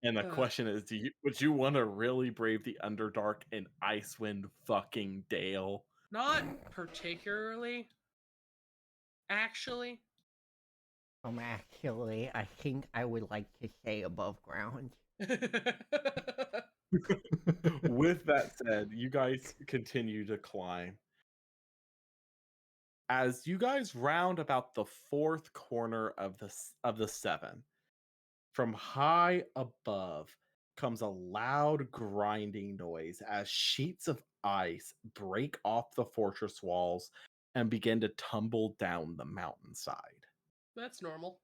And the question is, would you want to really brave the Underdark in Icewind fucking Dale? Not particularly. Actually. Actually, I think I would like to stay above ground. With that said, you guys continue to climb. As you guys round about the fourth corner of the seven, from high above comes a loud grinding noise as sheets of ice break off the fortress walls and begin to tumble down the mountainside. That's normal.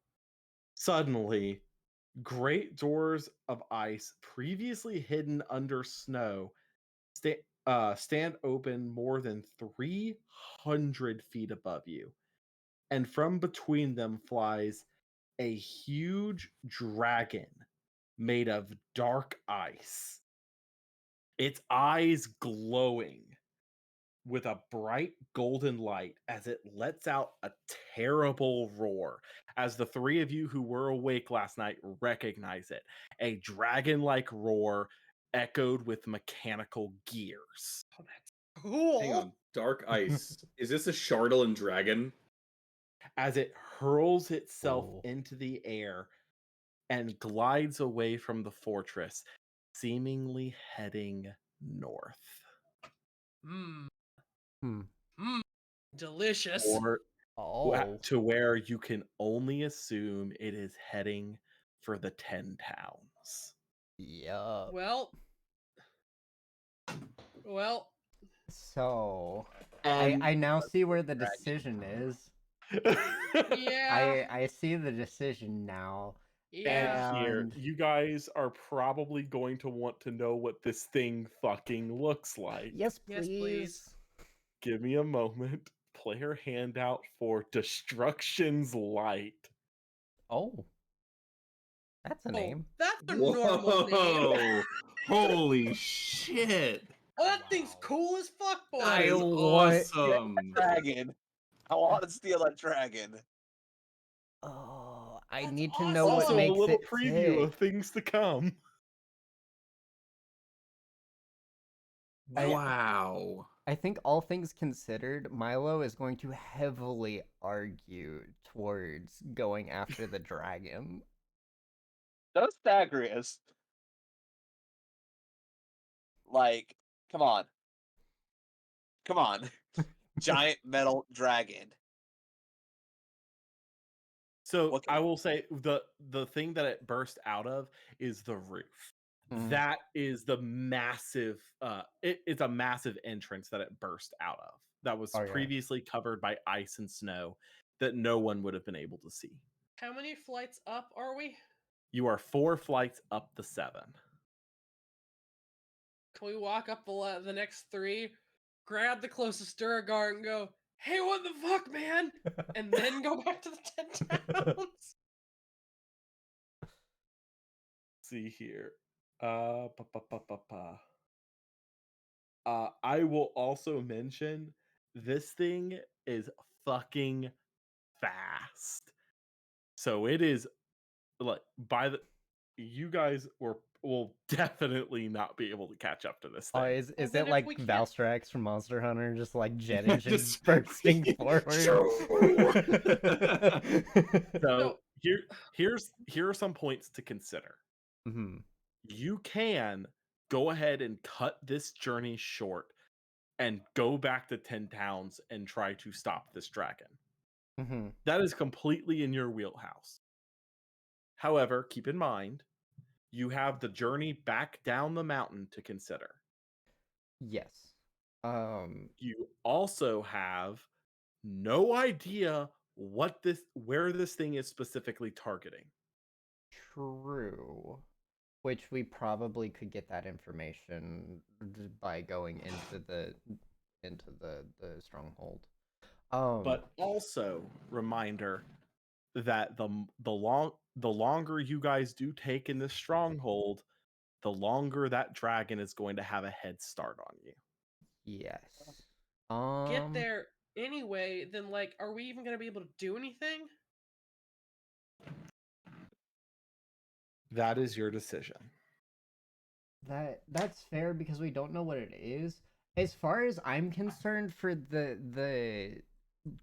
Suddenly, great doors of ice previously hidden under snow stand open more than 300 feet above you. and from between them flies a huge dragon made of dark ice, its eyes glowing with a bright golden light as it lets out a terrible roar. As the three of you who were awake last night recognize it, a dragon like roar echoed with mechanical gears. Oh, that's cool. Hang on. Dark ice. Is this a Shardalin dragon? As it hurls itself Oh. into the air and glides away from the fortress, seemingly heading north. Mmm. Hmm. Mmm. Delicious. Or Oh. to where you can only assume it is heading for the 10 towns. Yup. Well. So And I now see where the decision is. Yeah. I see the decision now. Yeah. And here, And- you guys are probably going to want to know what this thing fucking looks like. Yes, Yes, please. please. Give me a moment. Player handout for Destruction's Light. Oh. That's a Oh, name. that's a normal name. Holy shit! Oh, that thing's cool as fuck, boy. That is want- awesome. Dragon. I want to steal that dragon. Oh, I That's need to know awesome. what Also, a makes little it preview tick. of things to come. Wow. I think all things considered, Milo is going to heavily argue towards going after the dragon. Those Zagreus. Like, come on. Come on. Giant metal dragon. So What can- I will say the thing that it burst out of is the roof. Mhm. That is the massive it's a massive entrance that it burst out of. That was Oh, yeah. previously covered by ice and snow that no one would have been able to see. How many flights up are we? You are 4 flights up the 7. Can we walk up the next 3, grab the closest Duragar and go, hey, what the fuck, man? And then go back to the 10 towns? See here. Pa, pa, pa, pa, pa. I will also mention this thing is fucking fast. So it is like you guys will definitely not be able to catch up to this Oh, thing. is Well, it then if like we can't- Valstrax from Monster Hunter, just like jet engine Just- bursting forward? So No. here are some points to consider. hmm You can go ahead and cut this journey short and go back to 10 towns and try to stop this dragon. hmm That is completely in your wheelhouse. However, keep in mind, you have the journey back down the mountain to consider. Yes. You also have no idea where this thing is specifically targeting. True. Which we probably could get that information by going into the stronghold. But also, reminder that the longer you guys do take in this stronghold, the longer that dragon is going to have a head start on you. yes. Get there anyway, then, like, are we even going to be able to do anything? That is your decision. That's fair because we don't know what it is. As far as I'm concerned, for the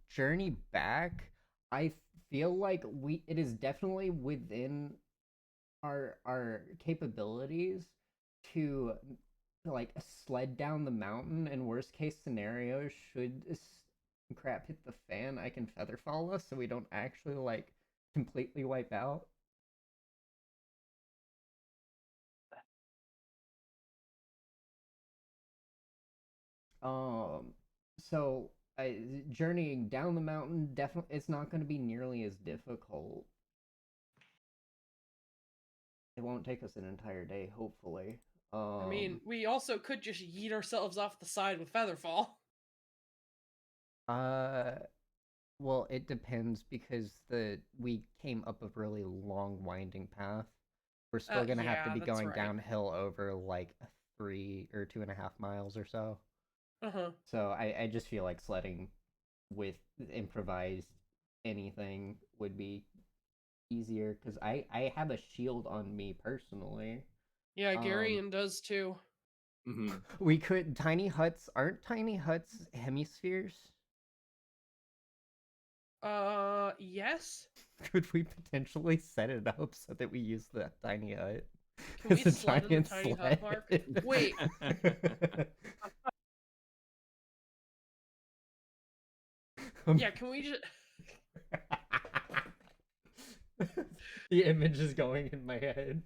journey back, I feel like it is definitely within our capabilities to like sled down the mountain, and worst case scenario, should crap hit the fan, I can feather fall us so we don't actually like completely wipe out. So journeying down the mountain, definitely it's not going to be nearly as difficult. It won't take us an entire day, hopefully. I mean, we also could just yeet ourselves off the side with Featherfall. Well, it depends because we came up a really long winding path. We're still gonna have to yeah, be that's going right. downhill over like 3 or 2.5 miles or so. Uh-huh. So I just feel like sledding with improvised anything would be easier because I have a shield on me personally. Yeah, Um, Garion does too. Mhm. We could aren't tiny huts hemispheres? Yes. Could we potentially set it up so that we use the tiny hut? Can we as a sled in the giant tiny hut, Mark? sled? Wait. Yeah, can we just? The image is going in my head.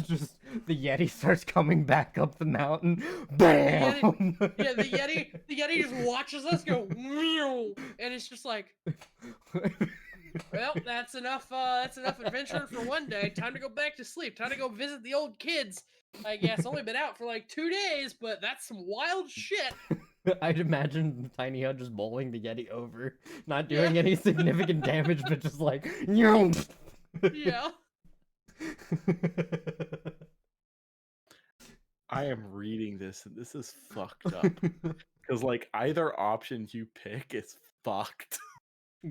Just the Yeti starts coming back up the mountain. Bam! Yeah, the Yeti just watches us go, meow, and it's just like, well, that's enough adventuring for one day. Time to go back to sleep. Time to go visit the old kids. I guess only been out for like 2 days, but that's some wild shit. I'd imagine Tiny Hut just bowling the Yeti over, not doing any significant damage, but just like, Yeah. I am reading this and this is fucked up. Because like either option you pick is fucked.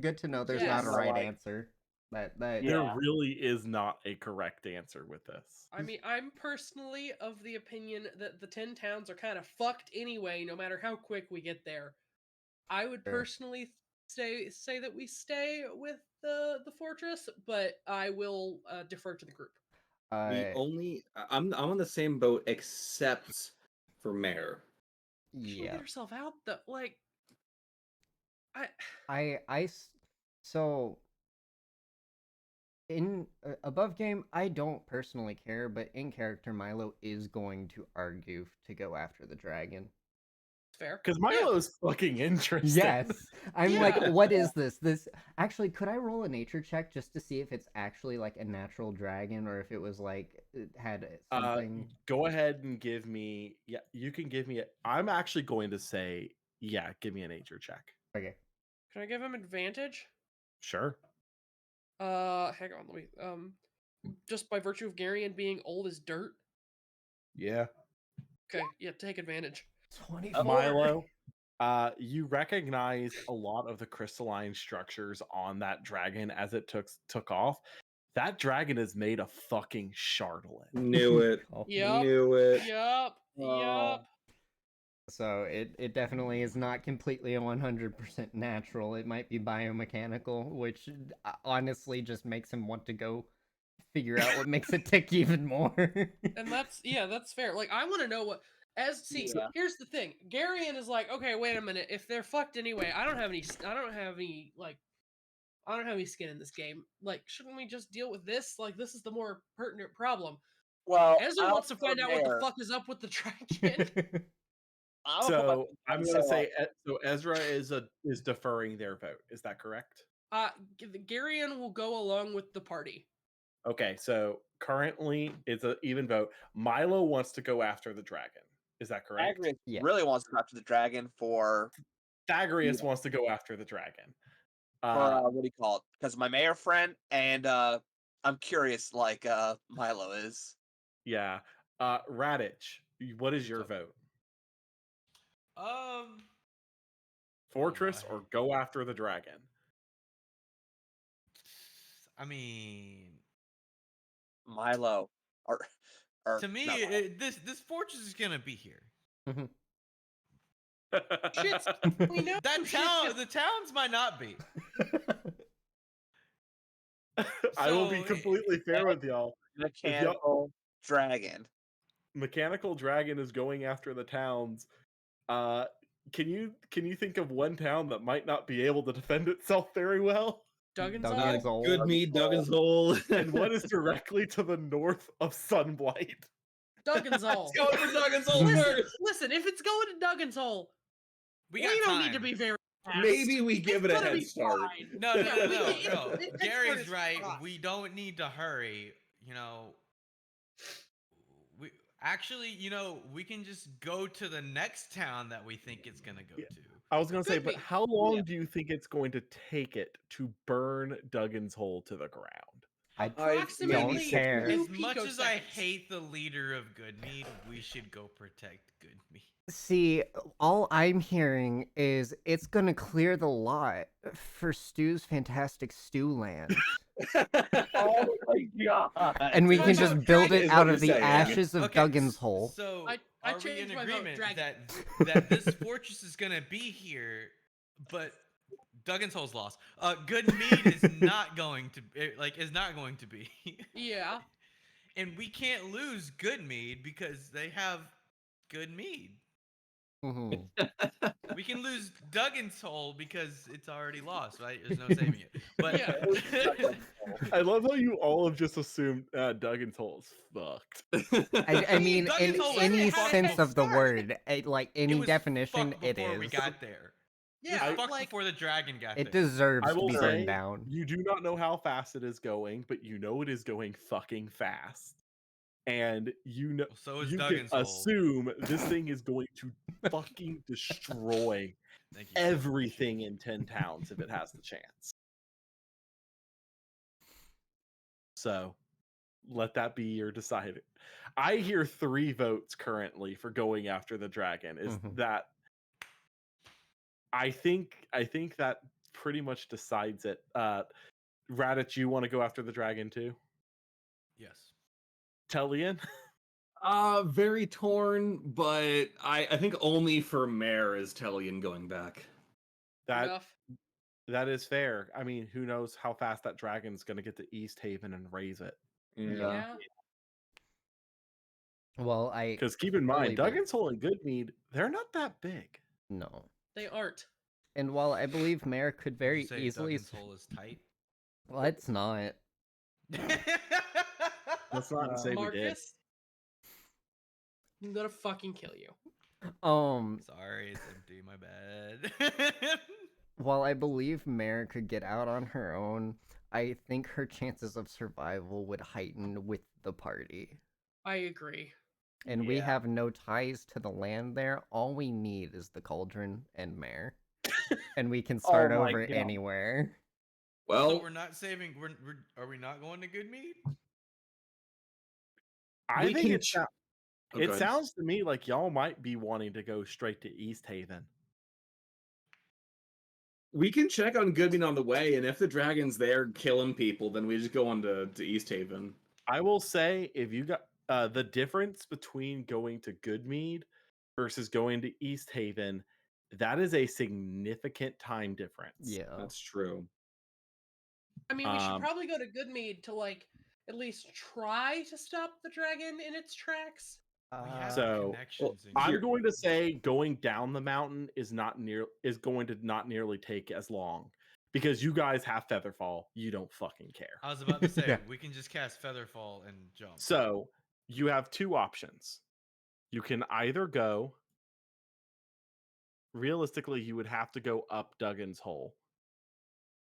Good to know there's Yes. not a right Like- answer. That Yeah. There really is not a correct answer with this. I mean, I'm personally of the opinion that the 10 towns are kind of fucked anyway, no matter how quick we get there. I would Sure. personally say that we stay with the fortress, but I will defer to the group. I'm on the same boat except for Mare. She'll yeah. get herself out though. Like, So in above game, I don't personally care, but in character, Milo is going to argue to go after the dragon. fair. Because Yeah. Milo's fucking interesting. Yes, I'm like, Yeah. what is this? This actually, could I roll a nature check just to see if it's actually like a natural dragon or if it was like it had something? Go ahead and give me. Yeah, you can give me. I'm actually going to say, yeah, give me a nature check. Okay. Can I give him advantage? Sure. Hang on, let me just by virtue of Garion being old as dirt. Yeah. Okay, yeah, take advantage. 24. Milo, you recognize a lot of the crystalline structures on that dragon as it took off. That dragon is made of fucking Shardolin. Knew it. Oh. Yup. Knew it. Yup. Oh. Yup. So it definitely is not completely 100% natural. It might be biomechanical, which honestly just makes him want to go figure out what makes it tick even more. And that's fair. Like, I want to know what. Yeah. Here's the thing. Garion is like, okay, wait a minute. If they're fucked anyway, I don't have any skin in this game. Like, shouldn't we just deal with this? Like, this is the more pertinent problem. Well, Ezra wants to find out what the fuck is up with the dragon. So I'm going to say, so Ezra is deferring their vote. Is that correct? Garion will go along with the party. Okay, so currently it's an even vote. Milo wants to go after the dragon. Is that correct? Agrius Yeah. really wants to go after the dragon for Thagrius wants to go after the dragon. what do you call it? Because my mayor friend, and I'm curious, like Milo is. Yeah. Radich, what is your vote? Fortress boy. or go after the dragon? I mean, Milo, or to me, not Milo. this fortress is gonna be here. Shit's we know That town, the towns might not be. I will be So, completely fair with y'all. Mechanical dragon. Mechanical dragon is going after the towns. Can you think of one town that might not be able to defend itself very well? Duggan's Duggan's Eye? Eye. Good meat, Duggan's hole. And what is directly to the north of Sunblight? Duggan's Hole. Let's go for Duggan's hole first. Listen, if it's going to Duggan's Hole, We we got don't time. need to be very fast. Maybe we give it a It's gonna head be start. fine. No. It's Gary's fine. right. We don't need to hurry. You know, Actually, you know, we can just go to the next town that we think it's gonna go Yeah. to. I was gonna say, Could but be. how long do you think it's going to take it to burn Duggan's Hole to the ground? I Approximately care. As 2 much as I picoseconds. hate the leader of Goodmead, we should go protect Goodmead. See, all I'm hearing is it's gonna clear the lot for Stu's Fantastic Stew Land. Oh my god! And we What can about just build dragons? it Is out what of the you're saying. ashes of Okay, Duggan's Hole. So I are we in changed my vote, agreement dragon. that this fortress is gonna be here, but Duggan's Hole's lost. Goodmead is not going to is not going to be. Yeah. And we can't lose Goodmead because they have Goodmead. Mhm. We can lose Duggan's Hole because it's already lost, right? There's no saving it. But Yeah. I love how you all have just assumed Duggan's Hole is fucked. I mean, Duggan's in Hole was any fucked sense of the before. word, like It any was definition, fucked it before we is. got there. It was Yeah, fucked like before the dragon got It there. deserves I to will be say, burned down. you do not know how fast it is going, but you know it is going fucking fast. And you know Well, so is you can Duggan's Hole. assume this thing is going to fucking destroy Thank you so much. everything in 10 towns if it has the chance. So let that be your deciding. I hear 3 votes currently for going after the dragon. Is Mhm. that I think that pretty much decides it. Raditz, you want to go after the dragon too? Yes. Tellian? Very torn, but I think only for Mare is Tellian going back. enough. That is fair. I mean, who knows how fast that dragon's going to get to East Haven and raise it. Yeah. Well, I Because keep in fully mind, Duggan's Hole and Goodmead, they're not that big. no. They aren't. And while I believe Mare could Did very you say easily, Duggan's Hole is tight. well, it's not. Let's not say we did. Marcus, I'm gonna fucking kill you. Sorry, it's empty. My bad. While I believe Mare could get out on her own, I think her chances of survival would heighten with the party. I agree. And we Yeah. have no ties to the land there. All we need is the cauldron and Mare. And we can start my over God. anywhere. Well, So we're not saving. Are we not going to Goodmead? I we think can it, ch- Oh, go it ahead. sounds to me like y'all might be wanting to go straight to East Haven. We can check on Goodman on the way, and if the dragon's there killing people, then we just go on to East Haven. I will say, if you got the difference between going to Goodmead versus going to East Haven, that is a significant time difference. Yeah. That's true. I mean, we should Um, probably go to Goodmead to like at least try to stop the dragon in its tracks. We have So, connections. in I'm Here- going to say going down the mountain is going to not nearly take as long because you guys have Featherfall. You don't fucking care. I was about to say Yeah. we can just cast Featherfall and jump. So you have 2 options. You can either go. Realistically, you would have to go up Duggan's Hole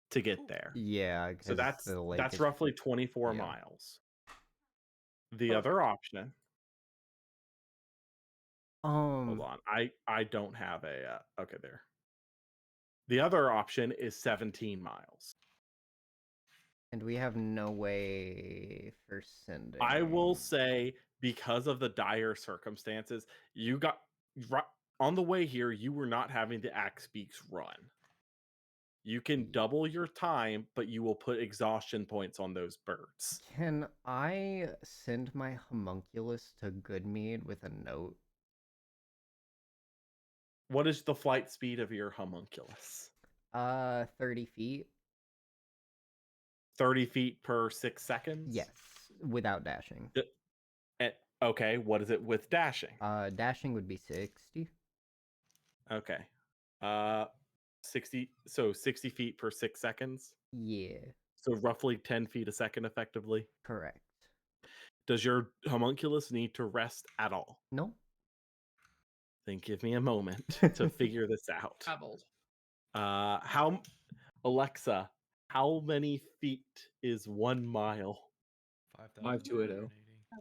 to get Ooh. there. Yeah. So 'cause the lake that's is- roughly 24 yeah. miles. The other option. Hold on. I don't have a okay there. The other option is 17 miles. And we have no way for sending. I will say because of the dire circumstances, you got on the way here, you were not having the Axe Beaks run. You can double your time, but you will put exhaustion points on those birds. Can I send my homunculus to Goodmead with a note? What is the flight speed of your homunculus? 30 feet? 30 feet per 6 seconds? Yes, without dashing. Okay, what is it with dashing? Dashing would be 60. Okay. 60 feet per 6 seconds. Yeah, So roughly 10 feet a second effectively. correct. Does your homunculus need to rest at all? No? Then give me a moment to figure this out. Traveled. Alexa, how many feet is 1 mile? 5,280.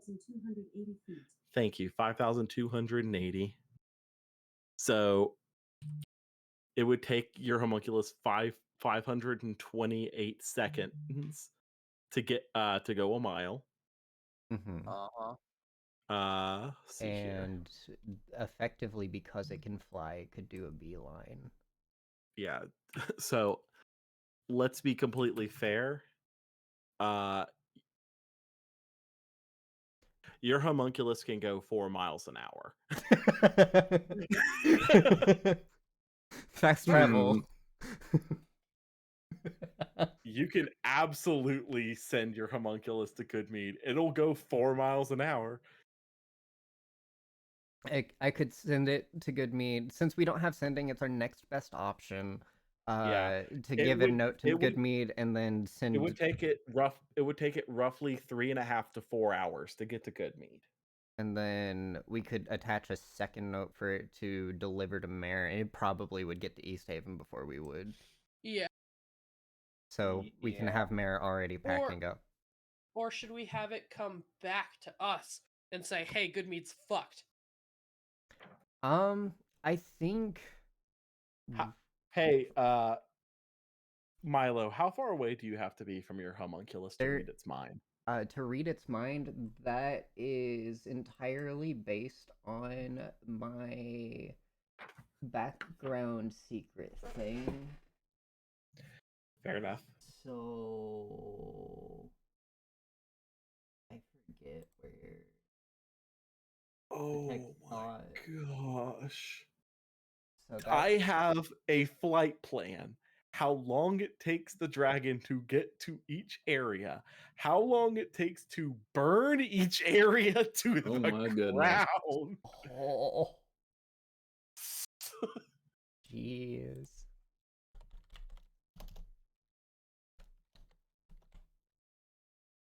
1,280 feet. Thank you. 5,280. So it would take your homunculus 528 seconds to get to go a mile. Mhm. See here. And effectively, because it can fly, it could do a beeline. Yeah. So let's be completely fair. Your homunculus can go 4 miles an hour. Fast travel. You can absolutely send your homunculus to Goodmead. It'll go 4 miles an hour. I could send it to Goodmead. Since we don't have sending, it's our next best option. Yeah. To give a note to it would- Goodmead and then send. It would take it roughly 3.5 to 4 hours to get to Goodmead. And then we could attach a second note for it to deliver to Mare, and it probably would get to East Haven before we would. Yeah. So we can have Mare already packed and go. Or should we have it come back to us and say, "Hey, Goodmead's fucked"? I think. Hey, Milo, how far away do you have to be from your homunculus to read its mind? To read its mind, that is entirely based on my background secret thing. Fair enough. So I forget where. Oh Detect my thought. gosh. So I have a flight plan. How long it takes the dragon to get to each area, how long it takes to burn each area to Oh the my goodness. ground. Oh, jeez.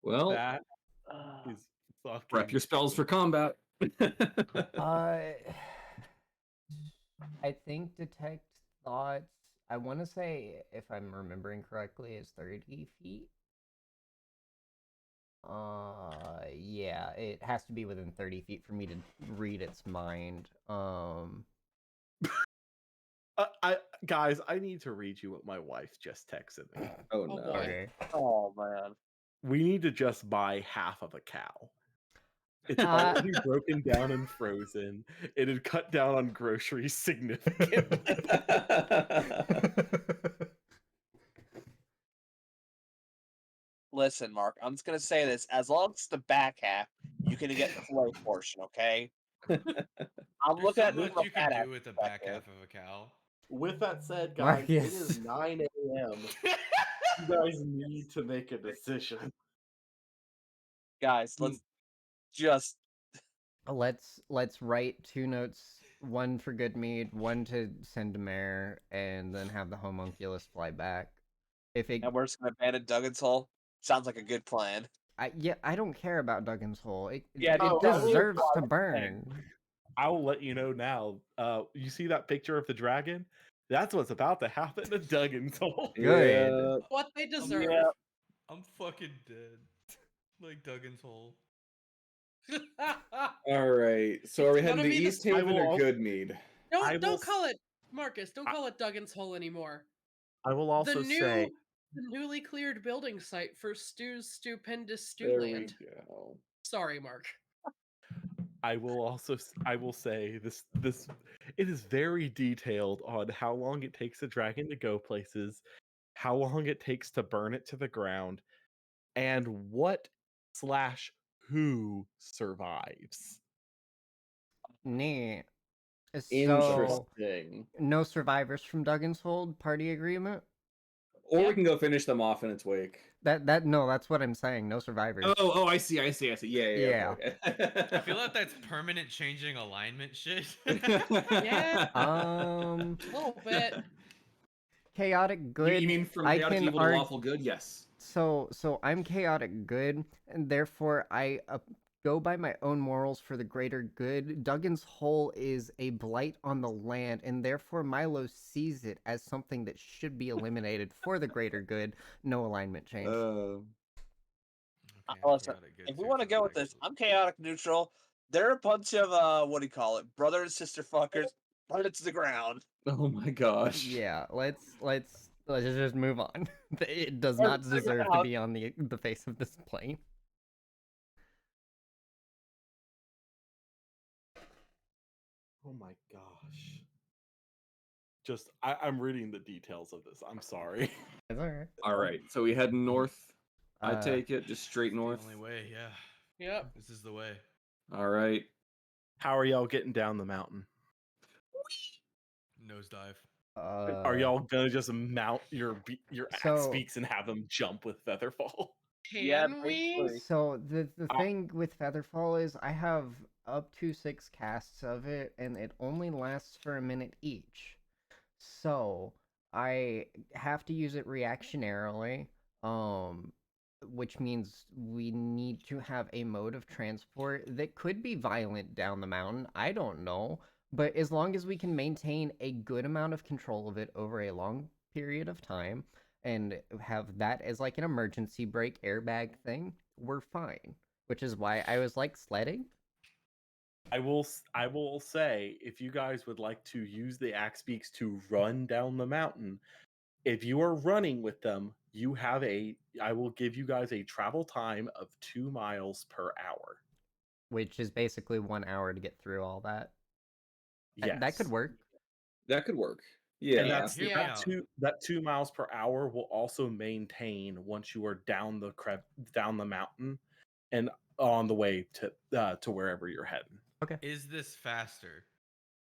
Well, That is fucking. prep your spells for combat. I think detect thoughts. I want to say, if I'm remembering correctly, is 30 feet. Yeah, it has to be within 30 feet for me to read its mind. Guys, I need to read you what my wife just texted me. Oh Oh, no. boy. Okay. Oh man. We need to just buy half of a cow. It's already broken down and frozen. It had cut down on groceries significantly. Listen, Mark, I'm just gonna say this. As long as it's the back half, you can get the flow portion, okay? I'm There's looking so at it much from a you can fat do with the back perspective. half of a cow. With that said, guys, it Marcus. is 9 a.m. You guys need to make a decision. Guys, let's just Let's write 2 notes, one for Goodmead, one to send to Mare, and then have the homunculus fly back. If it, and we're just gonna abandon Duggan's Hole. Sounds like a good plan. I don't care about Duggan's Hole. It Yeah, Oh, deserves to okay. burn. I will let you know now. You see that picture of the dragon? That's what's about to happen to Duggan's Hole. Good. Yeah. What they deserve. Yeah. I'm fucking dead. Like Duggan's Hole. All right. So are we It's heading gonna to be the- East Haven I will or Goodmead? I will Don't call it Marcus. Don't call it Duggan's Hole anymore. I will also say The newly cleared building site for Stu's stupendous There we Stewland. go. Sorry, Mark. I will say this it is very detailed on how long it takes a dragon to go places, how long it takes to burn it to the ground, and what/who survives. Neat. So, Interesting. no survivors from Duggan's Hole party agreement? Or we can go finish them off in its wake. No, that's what I'm saying. No survivors. Oh, I see. Yeah. Okay. I feel like that's permanent changing alignment shit. Yeah. Um, A little bit. chaotic good. You mean from I chaotic can evil to lawful good? Yes. So I'm chaotic good, and therefore I go by my own morals for the greater good. Duggan's Hole is a blight on the land, and therefore Milo sees it as something that should be eliminated for the greater good. No alignment change. Okay, I'm Listen, chaotic good if we too, want to so go that with this, actually- I'm chaotic neutral. They're a bunch of what do you call it? Brother and sister fuckers. Burn it to the ground. Oh my gosh. Yeah, let's just move on. It does Or not figure deserve to out- be on the face of this plane. Oh my gosh. Just I'm reading the details of this. I'm sorry. It's alright. All right, so we head north. I Uh, take it just straight The north. only way, yeah. Yep. This is the way. All right. How are y'all getting down the mountain? Nosedive. Are y'all gonna just mount your axe so- beaks and have them jump with Featherfall? Can Yeah, we? basically. So the Uh, thing with Featherfall is I have up to 6 casts of it, and it only lasts for a minute each. So I have to use it reactionarily, which means we need to have a mode of transport that could be violent down the mountain. I don't know, but as long as we can maintain a good amount of control of it over a long period of time and have that as like an emergency brake airbag thing, we're fine. Which is why I was like sledding. I will say, if you guys would like to use the axe beaks to run down the mountain, if you are running with them, I will give you guys a travel time of 2 miles per hour. Which is basically 1 hour to get through all that. That could Yes. work. That could work. Yeah. And that's Hear me that out. 2 miles per hour will also maintain once you are down the mountain and on the way to wherever you're heading. Is this faster?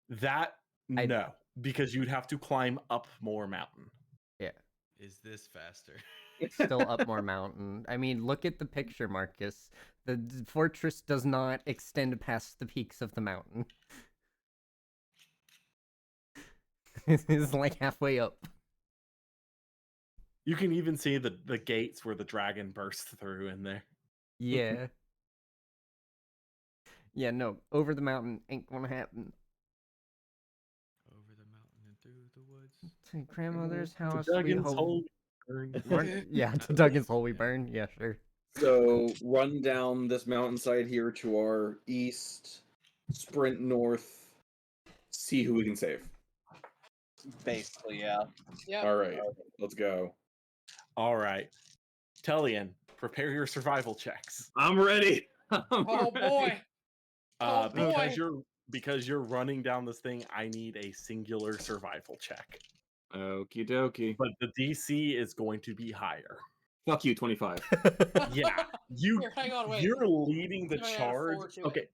That I- no, because you'd have to climb up more mountain. Yeah. Is this faster? Still up more mountain. I mean, look at the picture, Marcus. The fortress does not extend past the peaks of the mountain. It's like halfway up. You can even see the gates where the dragon burst through in there. Yeah. Yeah, no, over the mountain ain't gonna happen. Over the mountain and through the woods. To grandmother's house, To we Duggan's hope. hole burn. Yeah, to Duggan's hole we burn. Yeah, sure. So run down this mountainside here to our east, sprint north, see who we can save. Basically, yeah. Yep. All right, let's go. All right, Tellian, prepare your survival checks. I'm ready. Oh boy. Oh, boy. Because you're running down this thing, I need a singular survival check. Okie dokie. But the DC is going to be higher. Fuck you, 25. Yeah, Here, hang on, wait. you're leading the See if I can add a charge. 4 to it. Okay,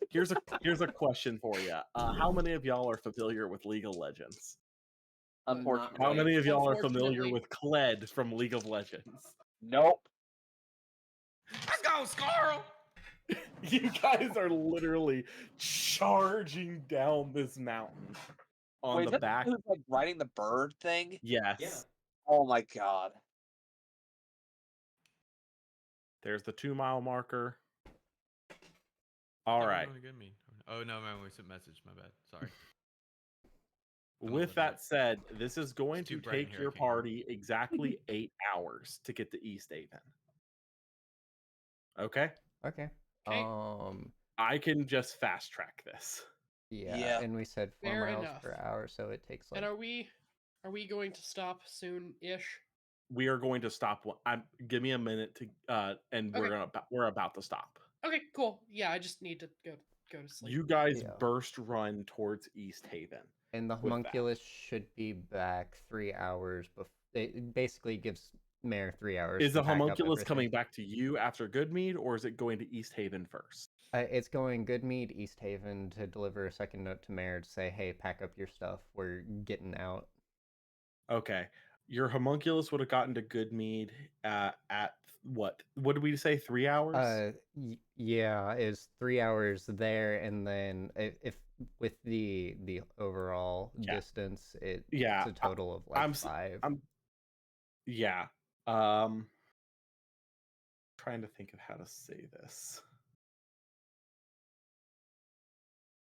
here's a question for you. How many of y'all are familiar with League of Legends? Unfortunately. How many of y'all are familiar Unfortunately. with Kled from League of Legends? Nope. Let's go, Scarl! You guys are literally charging down this mountain on Wait, the that's back. who's, like riding the bird thing? Yes. Oh my god. There's the 2 mile marker. All Yeah, we're right. going to good mean. Oh no, man, we sent message. My bad. Sorry. I'm With not that looking said, this is going It's too to bright in take here, I your can't hear. party exactly 8 hours to get to East Haven. Okay? Okay. Okay. I can just fast track this. Yeah, Yeah. and we said 4 Fair miles enough. per hour, so it takes like. And are we going to stop soon-ish? We are going to stop. Give me a minute to, and Okay. we're about to stop. Okay, cool. Yeah, I just need to go to sleep. You guys Yeah. burst run towards East Haven. And the with that. homunculus should be back 3 hours before. It basically gives Mare 3 hours. Is to the pack up homunculus everything. coming back to you after Goodmead, or is it going to East Haven first? It's going Goodmead, East Haven to deliver a second note to Mare to say, "Hey, pack up your stuff. We're getting out." Okay. Your homunculus would have gotten to Goodmead at what? What did we say? 3 hours? Yeah, it's 3 hours there, and then if with the overall Yeah. distance, it's Yeah, a total of like I'm s- 5. Yeah. Trying to think of how to say this.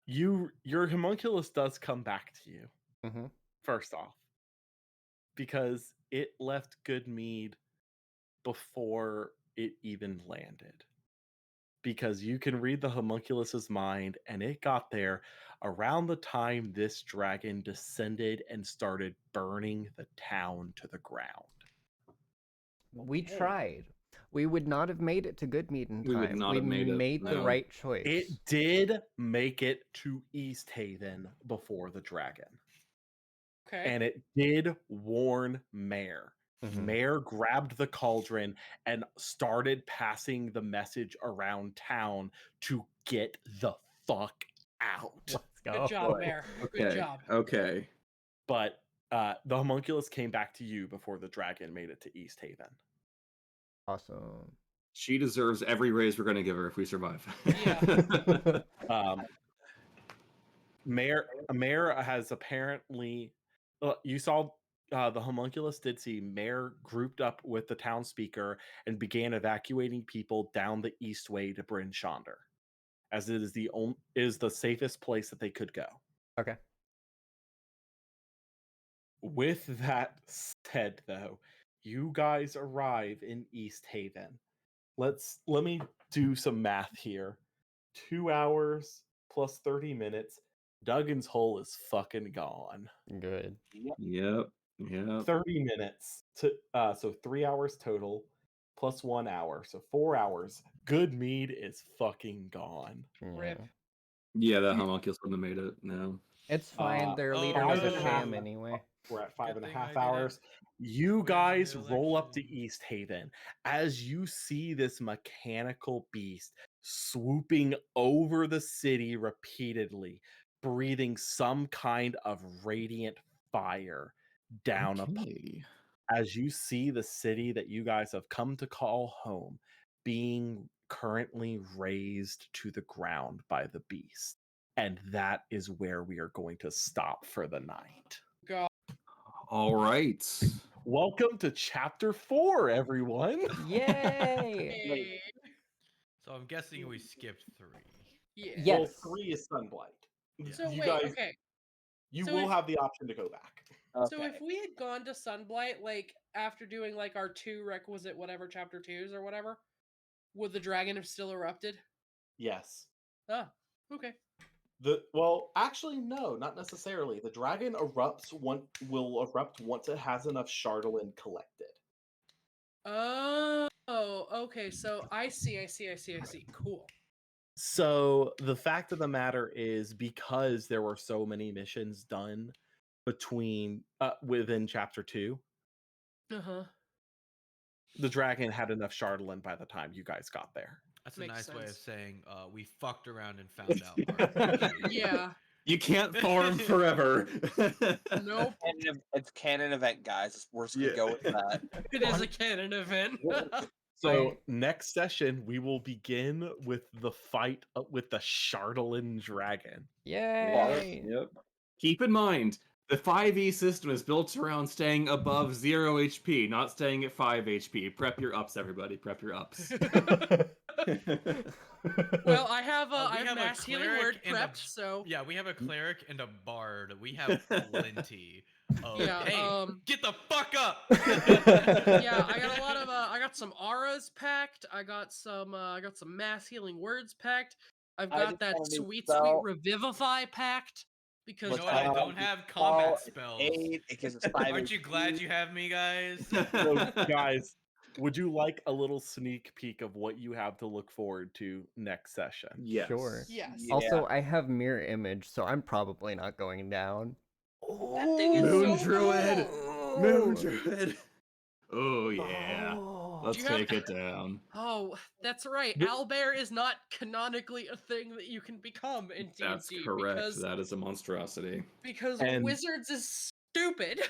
Your homunculus does come back to you. Mm-hmm. First off, because it left Goodmead before it even landed. because you can read the homunculus's mind, and it got there around the time this dragon descended and started burning the town to the ground. We Okay. tried. We would not have made it to Goodmead in time. We would not have made it, the no. right choice. It did make it to East Haven before the dragon, Okay. and it did warn Mare. Mhm. Mare grabbed the cauldron and started passing the message around town to get the fuck out. Let's go. Good job, Mare. Good Okay. job. Okay. But the homunculus came back to you before the dragon made it to East Haven. Awesome. She deserves every raise we're gonna give her if we survive. Yeah. Mare has apparently. You saw the homunculus did see Mare grouped up with the town speaker and began evacuating people down the east way to Bryn Shonder, as it is the safest place that they could go. Okay. With that said, though, you guys arrive in East Haven. Let me do some math here. 2 hours plus 30 minutes. Duggan's hole is fucking gone. Good. Yep. 30 minutes to so 3 hours total plus 1 hour, so 4 hours. Goodmead is fucking gone. Rip. Yeah, that homunculus wouldn't have made it. No. It's fine. Their leader was a 5.5 sham anyway. We're at Good 5.5 thing I didn't hours. You win guys the roll up to election. East Haven as you see this mechanical beast swooping over the city repeatedly, breathing some kind of radiant fire down Okay. as you see the city that you guys have come to call home being currently razed to the ground by the beast. And that is where we are going to stop for the night. God. All right. Welcome to chapter 4, everyone. Yay! Hey. So I'm guessing we skipped 3. Yeah. Yeah. Well, Yes. 3 is Sunblight. So you wait, guys, okay. you so will if- have the option to go back. So if we had gone to Sunblight, like after doing like our 2 requisite whatever chapter 2s or whatever, would the dragon have still erupted? Yes. Oh, okay. Well, actually, no, not necessarily. The dragon will erupt once it has enough Chardolin collected. Oh, okay. So I see. Cool. So the fact of the matter is, because there were so many missions done within chapter 2, Uh-huh. the dragon had enough Chardolin by the time you guys got there. That's a Makes nice way of sense. saying we fucked around and found out. Mark. Yeah. You can't farm forever. Nope. It's canon event, guys. We're just gonna Yeah. go with that. It is a canon event. So next session, we will begin with the fight with the Chardolin dragon. Yay! Yep. Keep in mind, the 5e system is built around staying above 0 HP, not staying at 5 HP. Prep your ups, everybody. Prep your ups. Well, I have We I have have a mass healing cleric word and a- prepped, so Yeah, we have a cleric and a bard. We have plenty. Of, Yeah, hey, get the fuck up! yeah, I got a lot of I got some auras packed. I got some mass healing words packed. I've I got just that got a new sweet spell. revivify packed because You know what? I don't have combat spells. 8 because it's 5. Aren't you glad you have me, guys? So, guys, would you like a little sneak peek of what you have to look forward to next session? Yes. Sure. Yes. Yeah. Also, I have mirror image, so I'm probably not going down. That thing is Moon so Druid! cool. Moon Druid! Oh, yeah. Oh. Let's you have- take it down. Oh, that's right. Owlbear is not canonically a thing that you can become in D&D That's correct. because That is a monstrosity. And- wizards is stupid.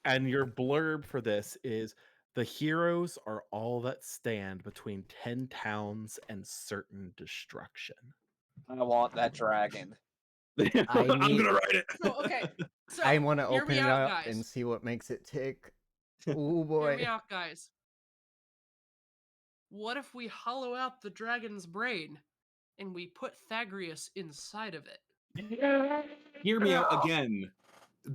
And your blurb for this is: the heroes are all that stand between 10 towns and certain destruction. I want that dragon. I'm need- gonna write it. So okay. So I want to hear open me it out, up guys. and see what makes it tick. Oh Hear boy. me out, guys. What if we hollow out the dragon's brain and we put Thagrius inside of it? Hear me out again.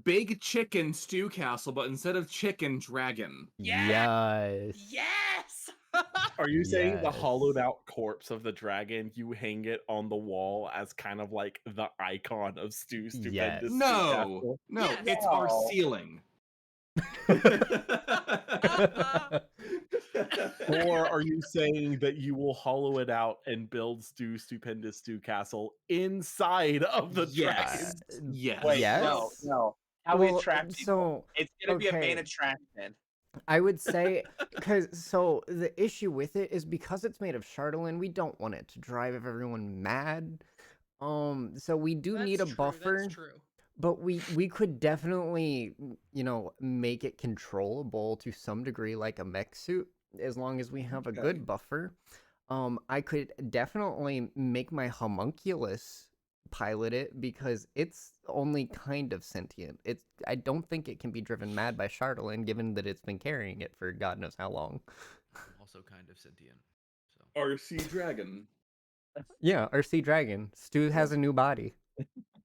Big chicken stew castle, but instead of chicken, dragon. Yeah! Yes. Yes! Are you saying the Yes. hollowed out corpse of the dragon, you hang it on the wall as kind of like the icon of Stu Stupendous? Yes. Stu No, Castle? no, Yes. it's our No. ceiling. Or are you saying that you will hollow it out and build Stupendous Stu Castle inside of the Yes. dragon? Yes. Wait, Yes. no. How we Well, attract people? so It's gonna be a main okay. attraction. I would say, because so the issue with it is because it's made of Chardolin, we don't want it to drive everyone mad. So we do need a That's true, buffer, That's true. but we could definitely, make it controllable to some degree, like a mech suit, as long as we have a Okay. good buffer. I could definitely make my homunculus pilot it because it's only kind of sentient. I don't think it can be driven mad by Chardolin, given that it's been carrying it for God knows how long. Also kind of sentient. So RC Dragon. Yeah, our sea dragon. Stu has a new body.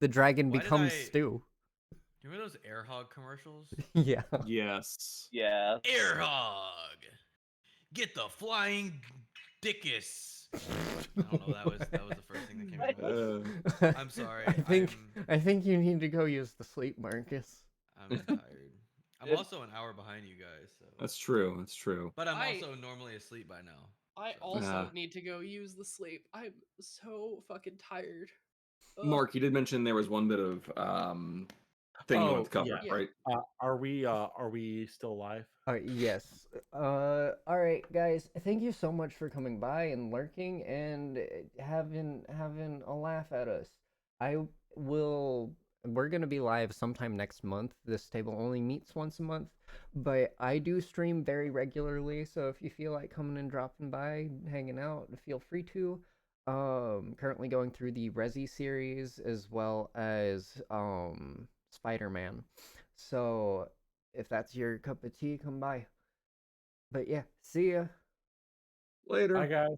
The dragon Why did becomes I- Stu. you remember those Air Hog commercials? Yeah. Yes. Yeah. Air Hog, get the flying dickus. I don't know. That was the first thing that came to mind. I'm sorry. I think you need to go use the sleep, Marcus. I'm tired. I'm also an hour behind you guys. So. That's true. That's true. But I'm I- also normally asleep by now. I so- also need to go use the sleep. I'm so fucking tired. Ugh. Mark, you did mention there was one bit of thing you wanted to cover, yeah. right? Are we still alive? Yes. All right, guys. Thank you so much for coming by and lurking and having a laugh at us. We're gonna be live sometime next month. This table only meets once a month, but I do stream very regularly. So if you feel like coming and dropping by, hanging out, feel free to. Currently going through the Resi series as well as Spider-Man. So if that's your cup of tea, come by. But yeah, see ya. Later. Bye, guys.